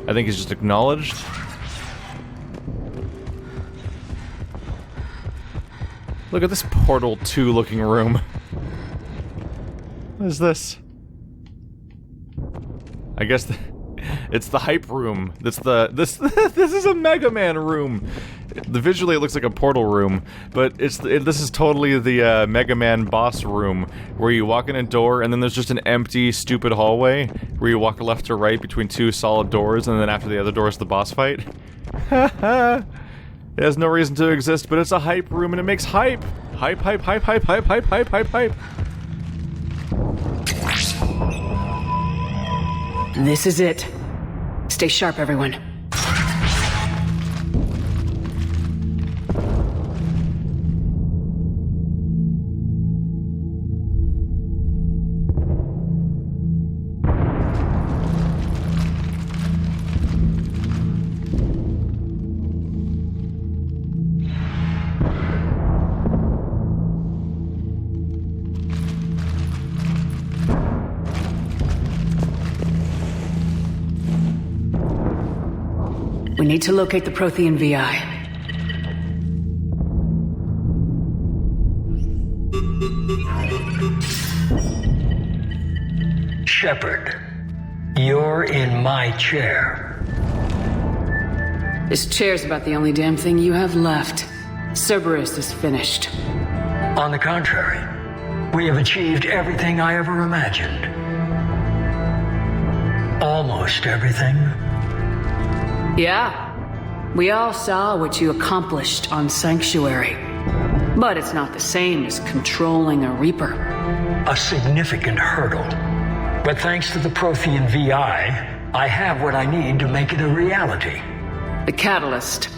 I think he's just acknowledged. Look at this Portal 2 looking room. What is this? I guess it's the hype room. This is a Mega Man room. Visually it looks like a Portal room, but this is totally the Mega Man boss room, where you walk in a door and then there's just an empty, stupid hallway where you walk left to right between two solid doors, and then after the other door is the boss fight. It has no reason to exist, but it's a hype room and it makes hype. Hype, hype, hype, hype, hype, hype, hype, hype, hype. This is it. Stay sharp, everyone. We need to locate the Prothean VI. Shepard, you're in my chair. This chair's about the only damn thing you have left. Cerberus is finished. On the contrary, we have achieved everything I ever imagined. Almost everything. Yeah, we all saw what you accomplished on Sanctuary. But it's not the same as controlling a Reaper. A significant hurdle. But thanks to the Prothean VI, I have what I need to make it a reality. The Catalyst.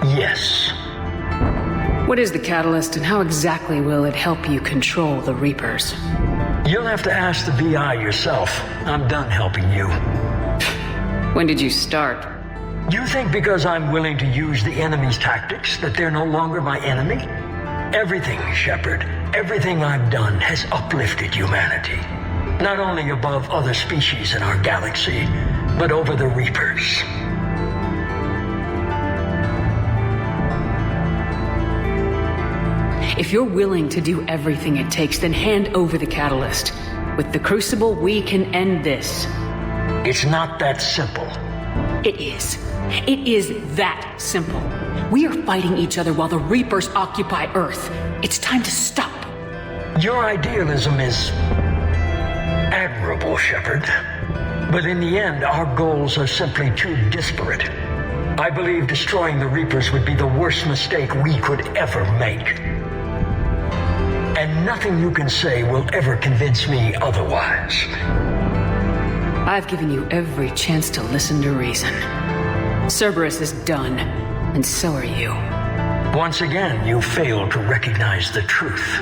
Yes. What is the Catalyst, and how exactly will it help you control the Reapers? You'll have to ask the VI yourself. I'm done helping you. When did you start? You think because I'm willing to use the enemy's tactics that they're no longer my enemy? Everything, Shepard, everything I've done has uplifted humanity. Not only above other species in our galaxy, but over the Reapers. If you're willing to do everything it takes, then hand over the Catalyst. With the Crucible, we can end this. It's not that simple. It is. It is that simple. We are fighting each other while the Reapers occupy Earth. It's time to stop. Your idealism is admirable, Shepard. But in the end, our goals are simply too disparate. I believe destroying the Reapers would be the worst mistake we could ever make. And nothing you can say will ever convince me otherwise. I've given you every chance to listen to reason. Cerberus is done, and so are you. Once again, you failed to recognize the truth.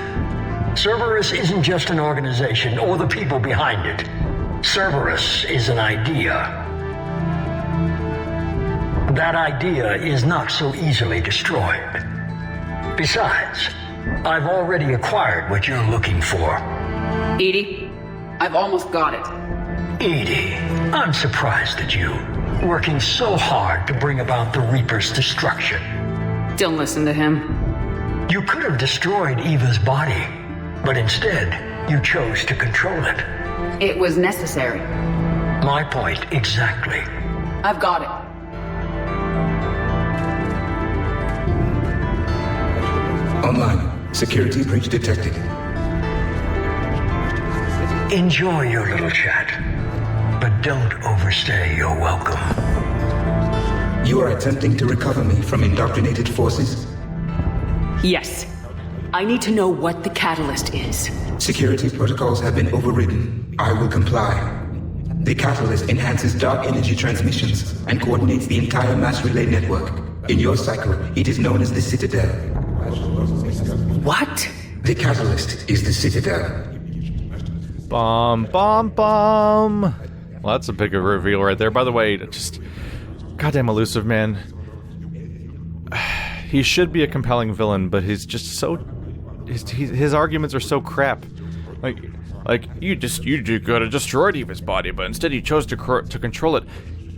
Cerberus isn't just an organization or the people behind it. Cerberus is an idea. That idea is not so easily destroyed. Besides, I've already acquired what you're looking for. EDI, I've almost got it. EDI, I'm surprised at you. Working so hard to bring about the Reaper's destruction. Don't listen to him. You could have destroyed Eva's body, but instead, you chose to control it. It was necessary. My point exactly. I've got it. Online. Security breach detected. Enjoy your little chat, but don't overstay your welcome. You are attempting to recover me from indoctrinated forces? Yes. I need to know what the Catalyst is. Security protocols have been overridden. I will comply. The Catalyst enhances dark energy transmissions and coordinates the entire mass relay network. In your cycle, it is known as the Citadel. What? The Catalyst is the Citadel. Bomb, bomb, bomb. Well, that's a big reveal right there. By the way, just Goddamn elusive man. He should be a compelling villain, but he's just so... His arguments are so crap. Like you could have destroyed Eva's body, but instead you chose to control it.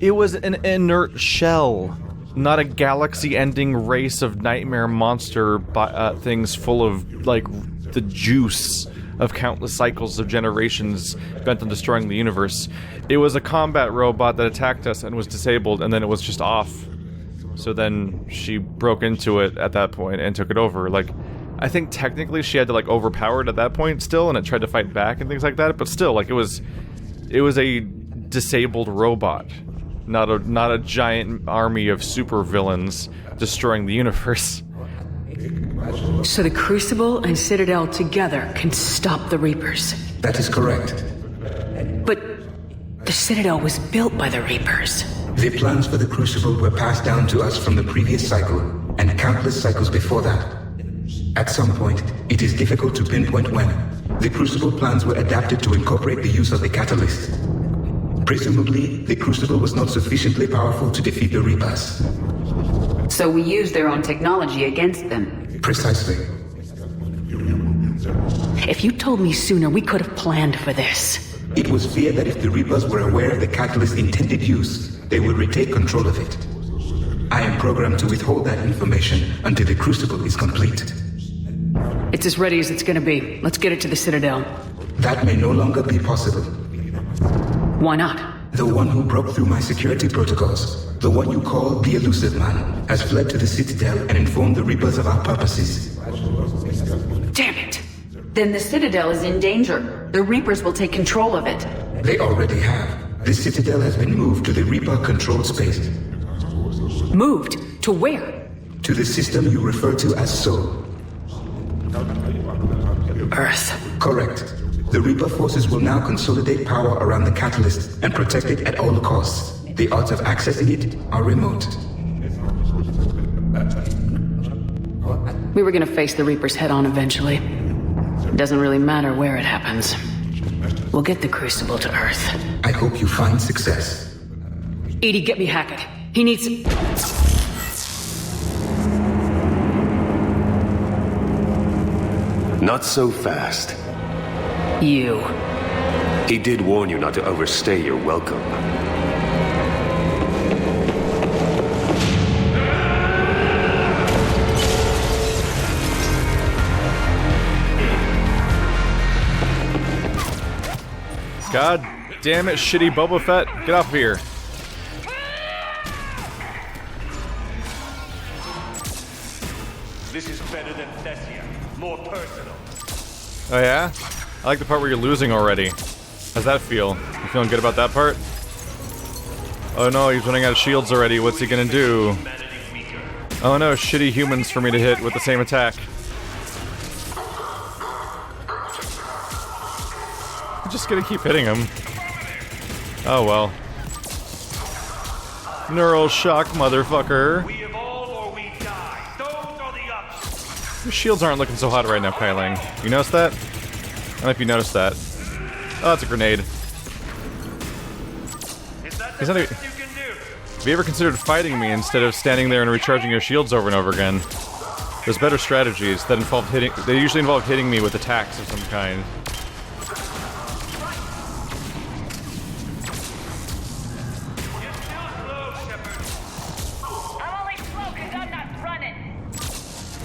It was an inert shell, not a galaxy-ending race of nightmare monster things full of, like, the juice of countless cycles of generations bent on destroying the universe. It was a combat robot that attacked us and was disabled, and then it was just off. So then she broke into it at that point and took it over. Like, I think technically she had to, like, overpower it at that point still, and it tried to fight back and things like that, but still, like, it was a disabled robot, not a giant army of super villains destroying the universe. So the Crucible and Citadel together can stop the Reapers. That is correct. But the Citadel was built by the Reapers. The plans for the Crucible were passed down to us from the previous cycle, and countless cycles before that. At some point, it is difficult to pinpoint when, the Crucible plans were adapted to incorporate the use of the catalyst. Presumably, the Crucible was not sufficiently powerful to defeat the Reapers. So we used their own technology against them. Precisely. If you told me sooner, we could have planned for this. It was feared that if the Reapers were aware of the catalyst's intended use, they would retake control of it. I am programmed to withhold that information until the Crucible is complete. It's as ready as it's gonna be. Let's get it to the Citadel. That may no longer be possible. Why not? The one who broke through my security protocols, the one you call the Elusive Man, has fled to the Citadel and informed the Reapers of our purposes. Damn it! Then the Citadel is in danger. The Reapers will take control of it. They already have. The Citadel has been moved to the Reaper-controlled space. Moved? To where? To the system you refer to as Sol. Earth. Correct. The Reaper forces will now consolidate power around the catalyst and protect it at all costs. The odds of accessing it are remote. We were gonna face the Reapers head-on eventually. It doesn't really matter where it happens. We'll get the Crucible to Earth. I hope you find success. Edie, get me Hackett. He needs... Not so fast. You. He did warn you not to overstay your welcome. God damn it, shitty Boba Fett. Get off of here. This is better than Thessia. More personal. Oh yeah? I like the part where you're losing already. How's that feel? You feeling good about that part? Oh no, he's running out of shields already. What's he gonna do? Oh no, shitty humans for me to hit with the same attack. I'm just gonna keep hitting him. Oh well. Neural shock, motherfucker. We evolve or we die. Those are the options. Your shields aren't looking so hot right now, Kailang. You notice that? I don't know if you noticed that. Oh, it's a grenade. He's not even... Have you ever considered fighting me instead of standing there and recharging your shields over and over again? There's better strategies that involve hitting... They usually involve hitting me with attacks of some kind.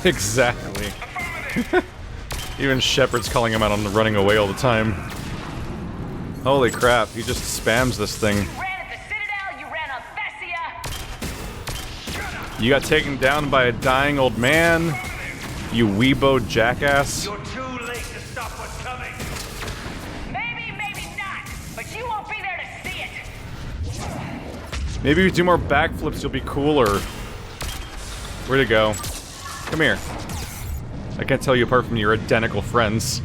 Exactly. Even Shepard's calling him out on the running away all the time. Holy crap, he just spams this thing. You ran at the Citadel, you ran on Thessia. You got taken down by a dying old man, you weebo jackass. You're too late to stop what's coming. Maybe, maybe not, but you won't be there to see it. Maybe if you do more backflips, you'll be cooler. Where'd it go? Come here. I can't tell you apart from your identical friends.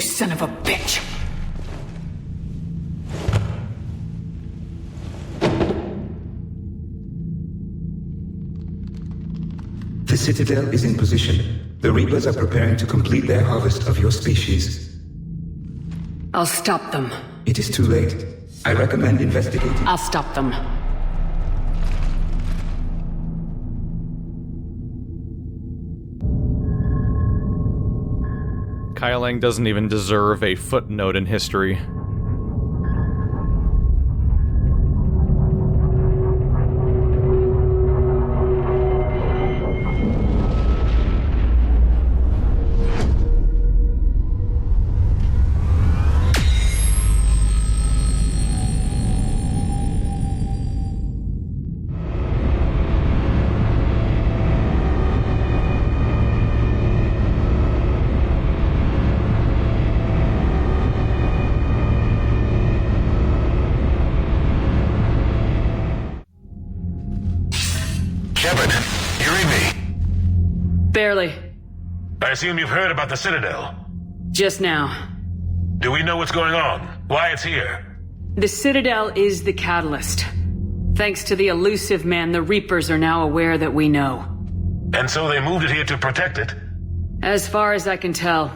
son of a bitch! The Citadel is in position. The Reapers are preparing to complete their harvest of your species. I'll stop them. It is too late. I recommend investigating. I'll stop them. Kai Lang doesn't even deserve a footnote in history. Shepard, you read me? Barely. I assume you've heard about the Citadel. Just now. Do we know what's going on? Why it's here? The Citadel is the catalyst. Thanks to the elusive man, the Reapers are now aware that we know. And so they moved it here to protect it? As far as I can tell.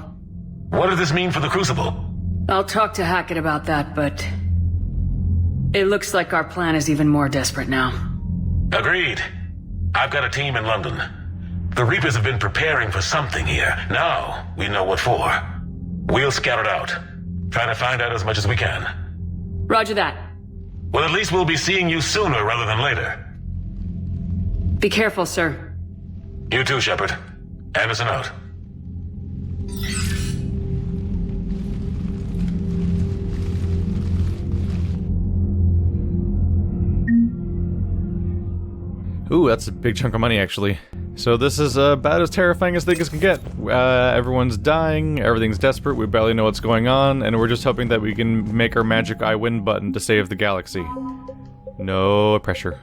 What does this mean for the Crucible? I'll talk to Hackett about that, but... it looks like our plan is even more desperate now. Agreed. I've got a team in London. The Reapers have been preparing for something here. Now, we know what for. We'll scout it out. Trying to find out as much as we can. Roger that. Well, at least we'll be seeing you sooner rather than later. Be careful, sir. You too, Shepard. Anderson out. Ooh, that's a big chunk of money, actually. So this is about as terrifying as things can get. Everyone's dying, everything's desperate, we barely know what's going on, and we're just hoping that we can make our magic I win button to save the galaxy. No pressure.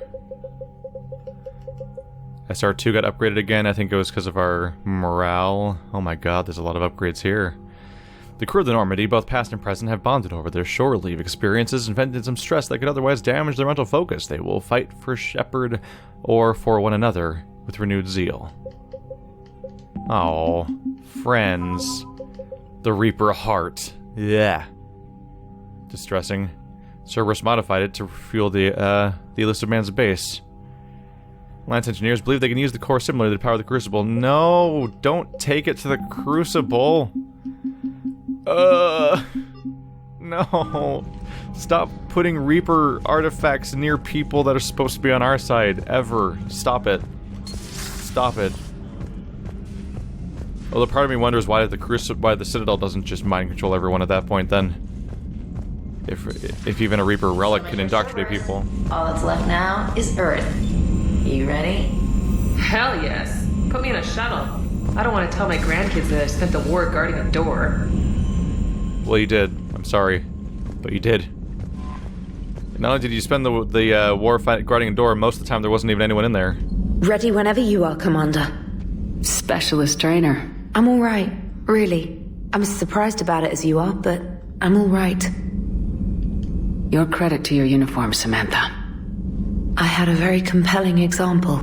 SR2 got upgraded again. I think it was because of our morale. Oh my god, there's a lot of upgrades here. The crew of the Normandy, both past and present, have bonded over their shore leave experiences and vented some stress that could otherwise damage their mental focus. They will fight for Shepard or for one another with renewed zeal. Oh, friends. The Reaper heart. Yeah. Distressing. Cerberus modified it to fuel the elusive man's base. Lance engineers believe they can use the core simulator to power the Crucible. No, don't take it to the Crucible. No. Stop putting Reaper artifacts near people that are supposed to be on our side, ever. Stop it. Stop it. Although part of me wonders why the Citadel doesn't just mind control everyone at that point then. If even a Reaper relic can indoctrinate people. All that's left now is Earth. You ready? Hell yes. Put me in a shuttle. I don't want to tell my grandkids that I spent the war guarding a door. Well, you did. I'm sorry. But you did. Not only did you spend the war guarding a door, most of the time there wasn't even anyone in there. Ready whenever you are, Commander. Specialist trainer. I'm alright, really. I'm as surprised about it as you are, but I'm alright. Your credit to your uniform, Samantha. I had a very compelling example.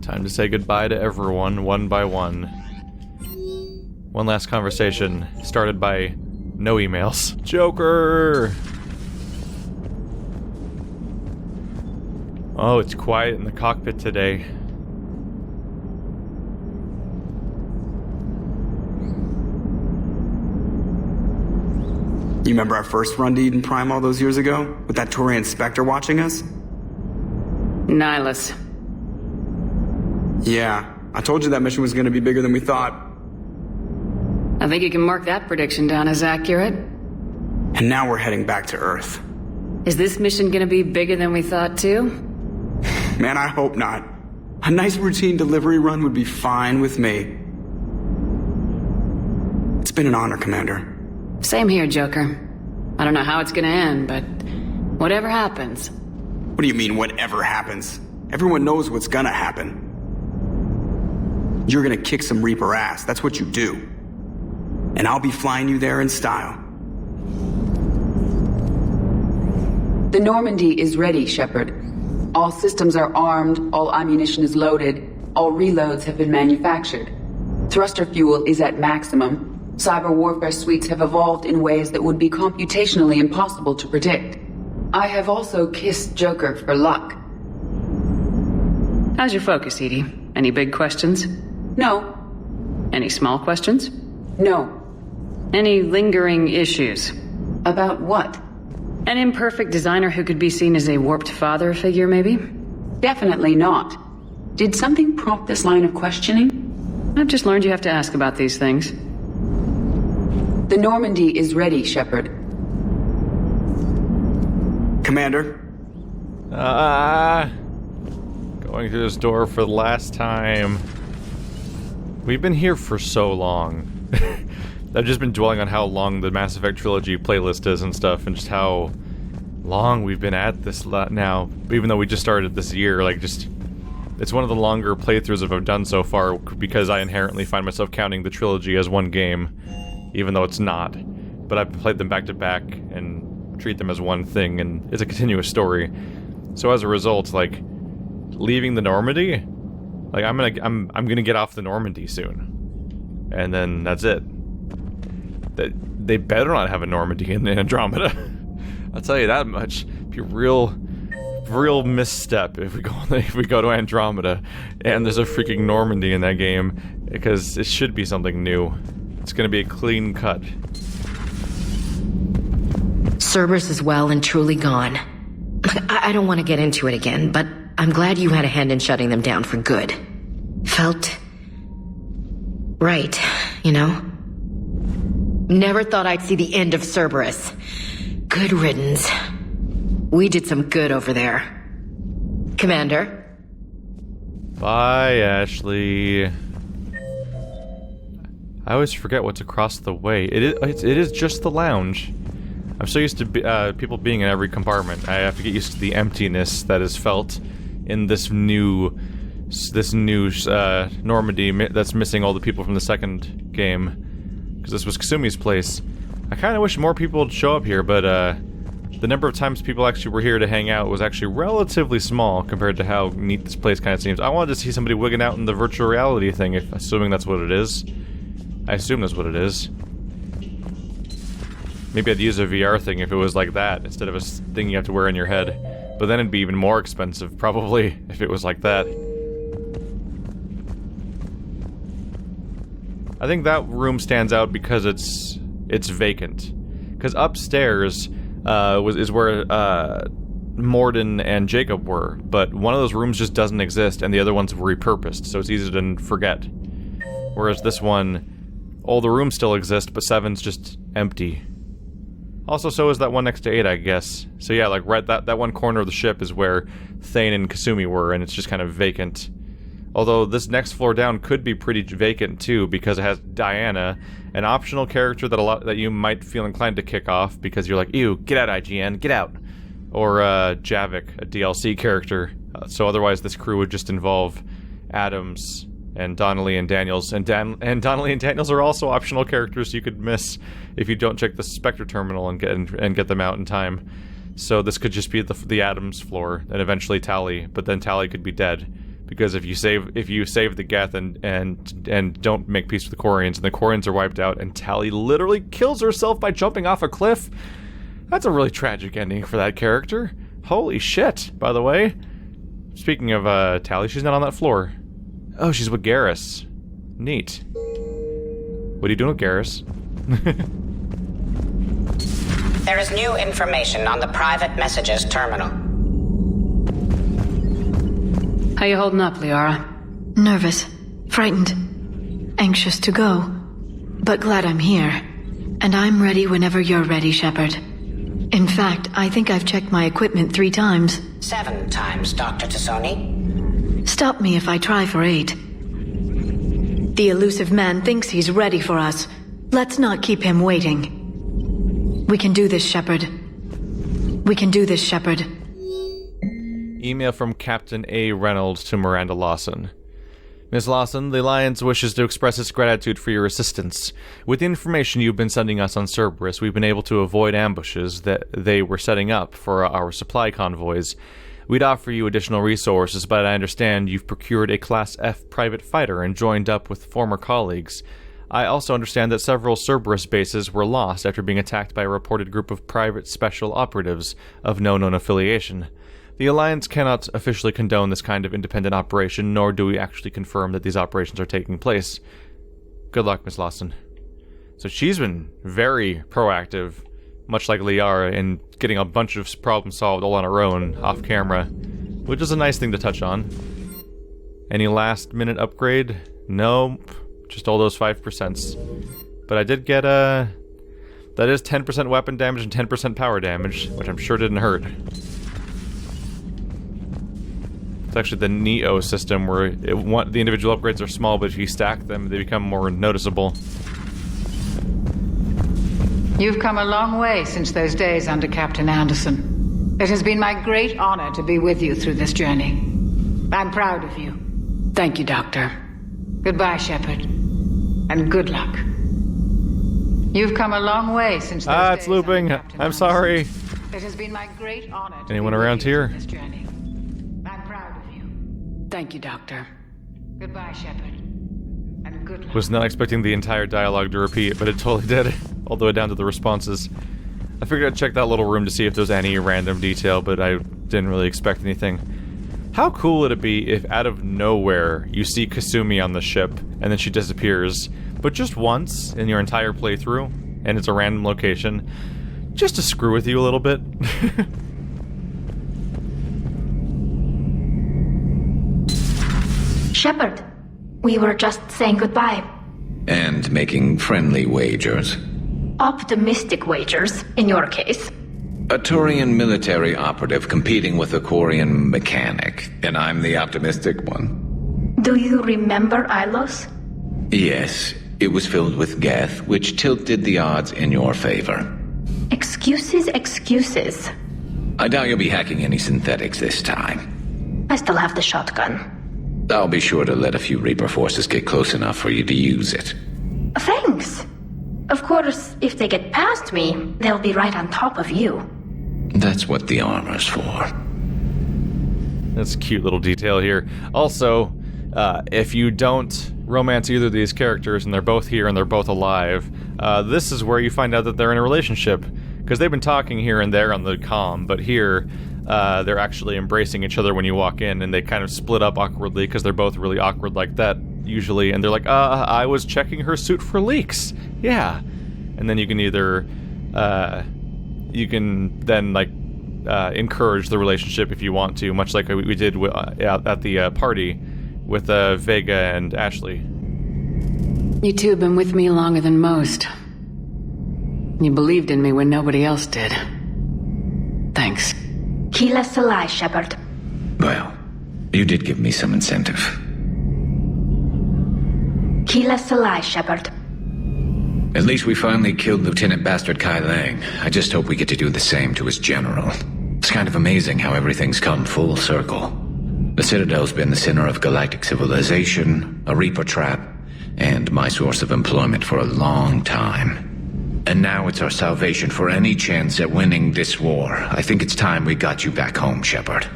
Time to say goodbye to everyone, one by one. One last conversation, started by no emails. Joker! Oh, it's quiet in the cockpit today. You remember our first run to Eden Prime all those years ago? With that Turian Spectre watching us? Nihilus. Yeah, I told you that mission was gonna be bigger than we thought. I think you can mark that prediction down as accurate. And now we're heading back to Earth. Is this mission gonna be bigger than we thought too? Man, I hope not. A nice routine delivery run would be fine with me. It's been an honor, Commander. Same here, Joker. I don't know how it's gonna end, but whatever happens. What do you mean, whatever happens? Everyone knows what's gonna happen. You're gonna kick some Reaper ass, that's what you do. and I'll be flying you there in style. The Normandy is ready, Shepard. All systems are armed, all ammunition is loaded, all reloads have been manufactured. Thruster fuel is at maximum. Cyber warfare suites have evolved in ways that would be computationally impossible to predict. I have also kissed Joker for luck. How's your focus, Edie? Any big questions? No. Any small questions? No. Any lingering issues? About what? An imperfect designer who could be seen as a warped father figure, maybe? Definitely not. Did something prompt this line of questioning? I've just learned you have to ask about these things. The Normandy is ready, Shepard. Commander? Going through this door for the last time. We've been here for so long. I've just been dwelling on how long the Mass Effect Trilogy playlist is and stuff, and just how long we've been at this now. Even though we just started this year, like, just... It's one of the longer playthroughs I've done so far, because I inherently find myself counting the trilogy as one game, even though it's not. But I've played them back to back, and treat them as one thing, and it's a continuous story. So as a result, like, leaving the Normandy, like, I'm gonna get off the Normandy soon. And then that's it. They better not have a Normandy in Andromeda. I'll tell you that much. It'd be a real misstep if we go to Andromeda and there's a freaking Normandy in that game, because it should be something new. It's gonna be a clean cut. Cerberus is well and truly gone. I don't want to get into it again, but I'm glad you had a hand in shutting them down for good. Felt right, you know? Never thought I'd see the end of Cerberus. Good riddance. We did some good over there. Commander? Bye, Ashley. I always forget what's across the way. It is just the lounge. I'm so used to people being in every compartment. I have to get used to the emptiness that is felt in this new Normandy that's missing all the people from the second game. Because this was Kasumi's place. I kind of wish more people would show up here, but the number of times people actually were here to hang out was actually relatively small compared to how neat this place kind of seems. I wanted to see somebody wigging out in the virtual reality thing, assuming that's what it is. I assume that's what it is. Maybe I'd use a VR thing if it was like that, instead of a thing you have to wear in your head. But then it'd be even more expensive, probably, if it was like that. I think that room stands out because it's vacant. Because upstairs is where Morden and Jacob were, but one of those rooms just doesn't exist, and the other one's repurposed, so it's easy to forget. Whereas this one, all the rooms still exist, but 7's just empty. Also, so is that one next to 8, I guess. So yeah, like right that one corner of the ship is where Thane and Kasumi were, and it's just kind of vacant. Although this next floor down could be pretty vacant too, because it has Diana, an optional character that you might feel inclined to kick off because you're like, ew, get out, IGN, get out. Or Javik, a DLC character. So otherwise this crew would just involve Adams and Donnelly and Daniels, and Donnelly and Daniels are also optional characters you could miss if you don't check the Spectre terminal and get them out in time. So this could just be the Adams floor, and eventually Tali, but then Tali could be dead. Because if you save the Geth and don't make peace with the Quarians, and the Quarians are wiped out, and Tali literally kills herself by jumping off a cliff, that's a really tragic ending for that character. Holy shit, by the way. Speaking of Tali, she's not on that floor. Oh, she's with Garrus. Neat. What are you doing with Garrus? There is new information on the private messages terminal. How you holding up, Liara? Nervous, frightened, anxious to go, but glad I'm here. And I'm ready whenever you're ready, Shepard. In fact, I think I've checked my equipment 3 times. 7 times, Dr. Tassoni. Stop me if I try for 8. The elusive man thinks he's ready for us. Let's not keep him waiting. We can do this, Shepard. We can do this, Shepard. Email from Captain A. Reynolds to Miranda Lawson. Ms. Lawson, the Alliance wishes to express its gratitude for your assistance. With the information you've been sending us on Cerberus, we've been able to avoid ambushes that they were setting up for our supply convoys. We'd offer you additional resources, but I understand you've procured a Class F private fighter and joined up with former colleagues. I also understand that several Cerberus bases were lost after being attacked by a reported group of private special operatives of no known affiliation. The Alliance cannot officially condone this kind of independent operation, nor do we actually confirm that these operations are taking place. Good luck, Miss Lawson. So she's been very proactive, much like Liara, in getting a bunch of problems solved all on her own, off camera, which is a nice thing to touch on. Any last-minute upgrade? Nope. Just all those 5%. But I did get that is 10% weapon damage and 10% power damage, which I'm sure didn't hurt. It's actually the Neo system where the individual upgrades are small, but if you stack them, they become more noticeable. You've come a long way since those days under Captain Anderson. It has been my great honor to be with you through this journey. I'm proud of you. Thank you, Doctor. Goodbye, Shepard. And good luck. You've come a long way since those days it's looping. I'm sorry. It has been my great honor to Anyone be with around you here? through this journey. I'm proud of you. Thank you, Doctor. Goodbye, Shepard. And good luck. Was not expecting the entire dialogue to repeat, but it totally did, all the way down to the responses. I figured I'd check that little room to see if there's any random detail, but I didn't really expect anything. How cool would it be if out of nowhere you see Kasumi on the ship, and then she disappears, but just once in your entire playthrough, and it's a random location, just to screw with you a little bit? Shepard, we were just saying goodbye. And making friendly wagers. Optimistic wagers, in your case. A Turian military operative competing with a Quarian mechanic, and I'm the optimistic one. Do you remember Ilos? Yes, it was filled with Geth, which tilted the odds in your favor. Excuses, excuses. I doubt you'll be hacking any synthetics this time. I still have the shotgun. I'll be sure to let a few Reaper forces get close enough for you to use it. Thanks. Of course, if they get past me, they'll be right on top of you. That's what the armor's for. That's a cute little detail here. Also, if you don't romance either of these characters, and they're both here and they're both alive, this is where you find out that they're in a relationship. Because they've been talking here and there on the comm, but here, they're actually embracing each other when you walk in, and they kind of split up awkwardly because they're both really awkward like that, usually. And they're like, I was checking her suit for leaks. Yeah. And then you can either, you can then, like, encourage the relationship if you want to, much like we did at the party with Vega and Ashley. You two have been with me longer than most. You believed in me when nobody else did. Thanks. Kila Salai, Shepard. Well, you did give me some incentive. Kila Salai, Shepard. At least we finally killed Lieutenant Bastard Kai Lang. I just hope we get to do the same to his general. It's kind of amazing how everything's come full circle. The Citadel's been the center of galactic civilization, a Reaper trap, and my source of employment for a long time. And now it's our salvation for any chance at winning this war. I think it's time we got you back home, Shepard.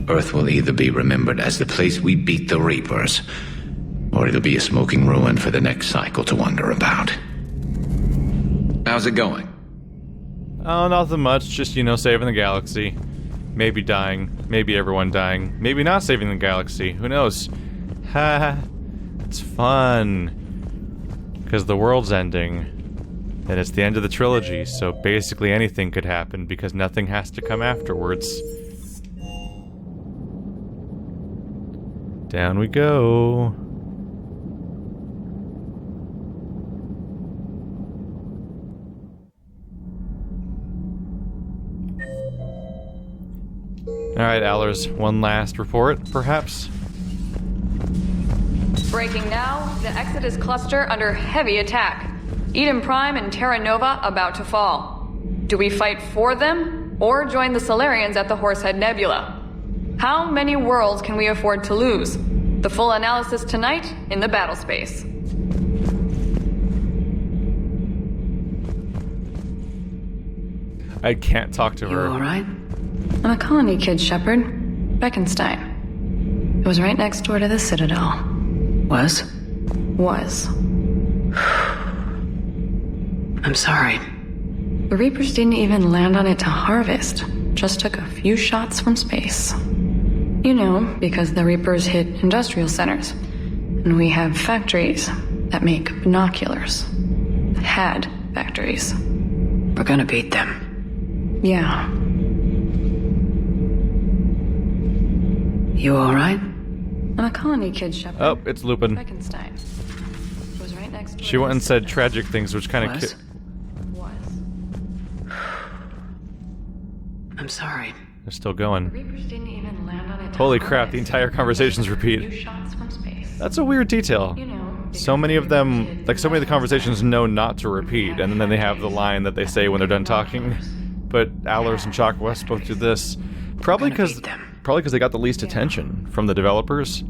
Earth will either be remembered as the place we beat the Reapers, or it'll be a smoking ruin for the next cycle to wonder about. How's it going? Oh, nothing much. Just, saving the galaxy. Maybe dying. Maybe everyone dying. Maybe not saving the galaxy. Who knows? Ha! It's fun. Because the world's ending. And it's the end of the trilogy, so basically anything could happen because nothing has to come afterwards. Down we go. Alright, Allers, one last report, perhaps? Breaking now, the Exodus cluster under heavy attack. Eden Prime and Terra Nova about to fall. Do we fight for them, or join the Solarians at the Horsehead Nebula? How many worlds can we afford to lose? The full analysis tonight in the battle space. I can't talk to her. You alright? I'm a colony kid, Shepard. Beckenstein. It was right next door to the Citadel. Was? Was. I'm sorry. The Reapers didn't even land on it to harvest. Just took a few shots from space. You know, because the Reapers hit industrial centers. And we have factories that make binoculars. Had factories. We're gonna beat them. Yeah. You alright? I'm a colony kid, Shepard. Oh, it's Lupin. Beckenstein. It was right next door. She went and said tragic things, which kind of... I'm sorry. They're still going. Reapers didn't even land on it. Holy crap, the entire conversation's repeat. That's a weird detail. You know, so many of them, like so many of the conversations know not to repeat, and then they have the line that they say when they're done talking. But Allers and Chalk West both do this. Probably because they got the least attention from the developers.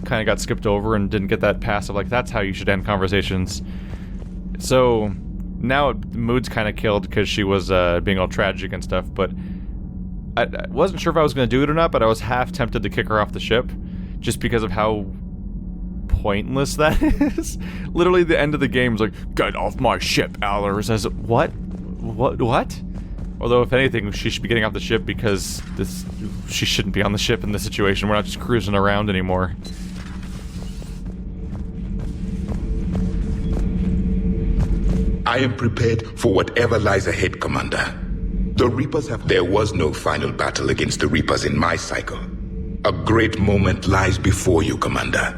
Kind of got skipped over and didn't get that passive, like, that's how you should end conversations. So now the mood's kind of killed because she was being all tragic and stuff, but I wasn't sure if I was going to do it or not, but I was half tempted to kick her off the ship just because of how pointless that is. Literally the end of the game is like, get off my ship, Allers. I said, what? Although, if anything, she should be getting off the ship because she shouldn't be on the ship in this situation. We're not just cruising around anymore. I am prepared for whatever lies ahead, Commander. The Reapers have... There was no final battle against the Reapers in my cycle. A great moment lies before you, Commander.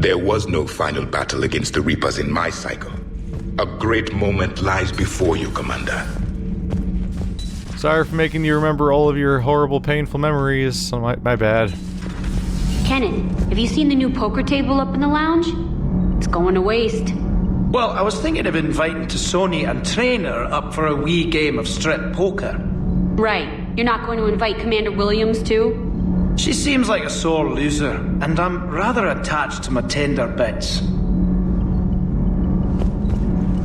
There was no final battle against the Reapers in my cycle. A great moment lies before you, Commander. Sorry for making you remember all of your horrible, painful memories. My bad. Kenan, have you seen the new poker table up in the lounge? It's going to waste. Well, I was thinking of inviting Sony and Trainer up for a wee game of strip poker. Right. You're not going to invite Commander Williams, too? She seems like a sore loser, and I'm rather attached to my tender bits.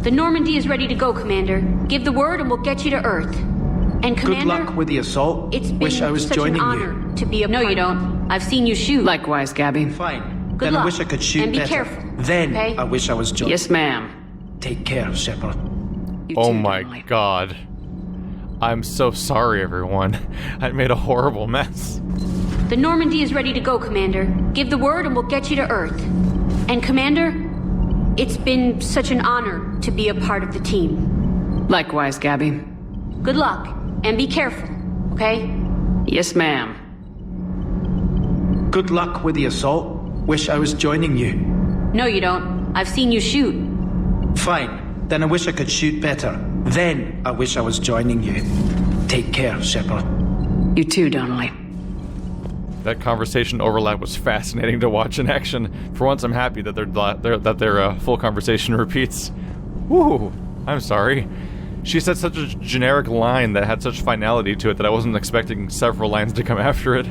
The Normandy is ready to go, Commander. Give the word and we'll get you to Earth. And Commander... Good luck with the assault. It's been wish I was such joining an honor to be a part... No, you don't. I've seen you shoot. Likewise, Gabby. Fine. Good then luck. I wish I could shoot and be better. Careful, then okay? I wish I was joining. Yes, ma'am. Take care, Shepard. Oh my god. I'm so sorry, everyone. I made a horrible mess. The Normandy is ready to go, Commander. Give the word and we'll get you to Earth. And Commander, it's been such an honor to be a part of the team. Likewise, Gabby. Good luck, and be careful, okay? Yes, ma'am. Good luck with the assault. Wish I was joining you. No, you don't. I've seen you shoot. Fine. Then I wish I could shoot better. Then I wish I was joining you. Take care, Shepard. You too, Donnelly. That conversation overlap was fascinating to watch in action. For once, I'm happy that their full conversation repeats. Woo! I'm sorry. She said such a generic line that had such finality to it that I wasn't expecting several lines to come after it.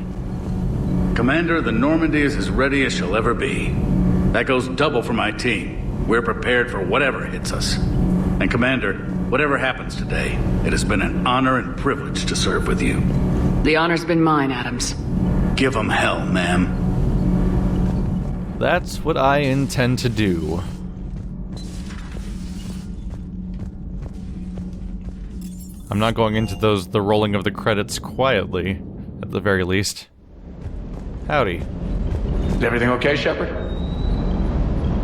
Commander, the Normandy is as ready as she'll ever be. That goes double for my team. We're prepared for whatever hits us. And Commander, whatever happens today, it has been an honor and privilege to serve with you. The honor's been mine, Adams. Give 'em hell, ma'am. That's what I intend to do. I'm not going into the rolling of the credits quietly, at the very least. Howdy. Is everything okay, Shepard?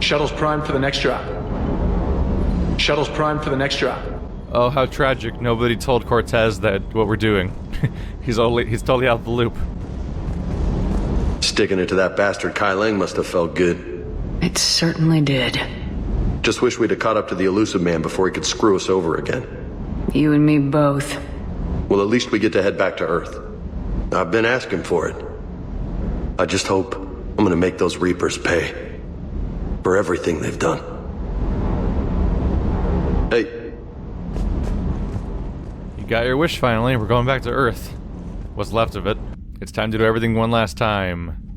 Shuttle's primed for the next drop. Shuttle's primed for the next drop. Oh, how tragic. Nobody told Cortez that what we're doing. He's totally out of the loop. Sticking it to that bastard Kai Lang must have felt good. It certainly did. Just wish we'd have caught up to the elusive man before he could screw us over again. You and me both. Well, at least we get to head back to Earth. I've been asking for it. I just hope I'm gonna make those Reapers pay. For everything they've done. Hey. You got your wish finally. We're going back to Earth. What's left of it. It's time to do everything one last time.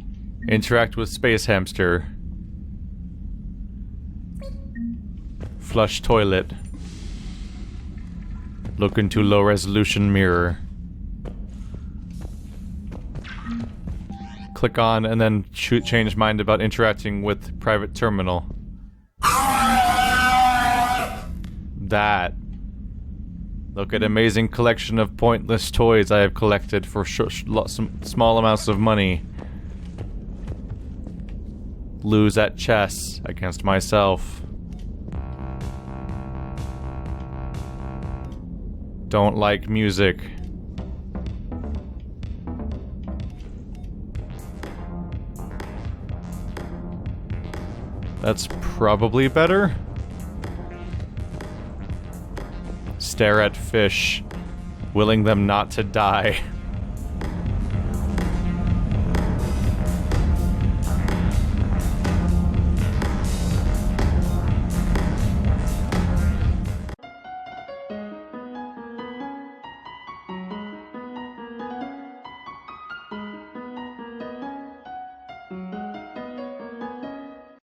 Interact with space hamster. Flush toilet. Look into low resolution mirror. Click on and then change mind about interacting with private terminal. That. Look at amazing collection of pointless toys I have collected for some small amounts of money. Lose at chess against myself. Don't like music. That's probably better. Stare at fish, willing them not to die.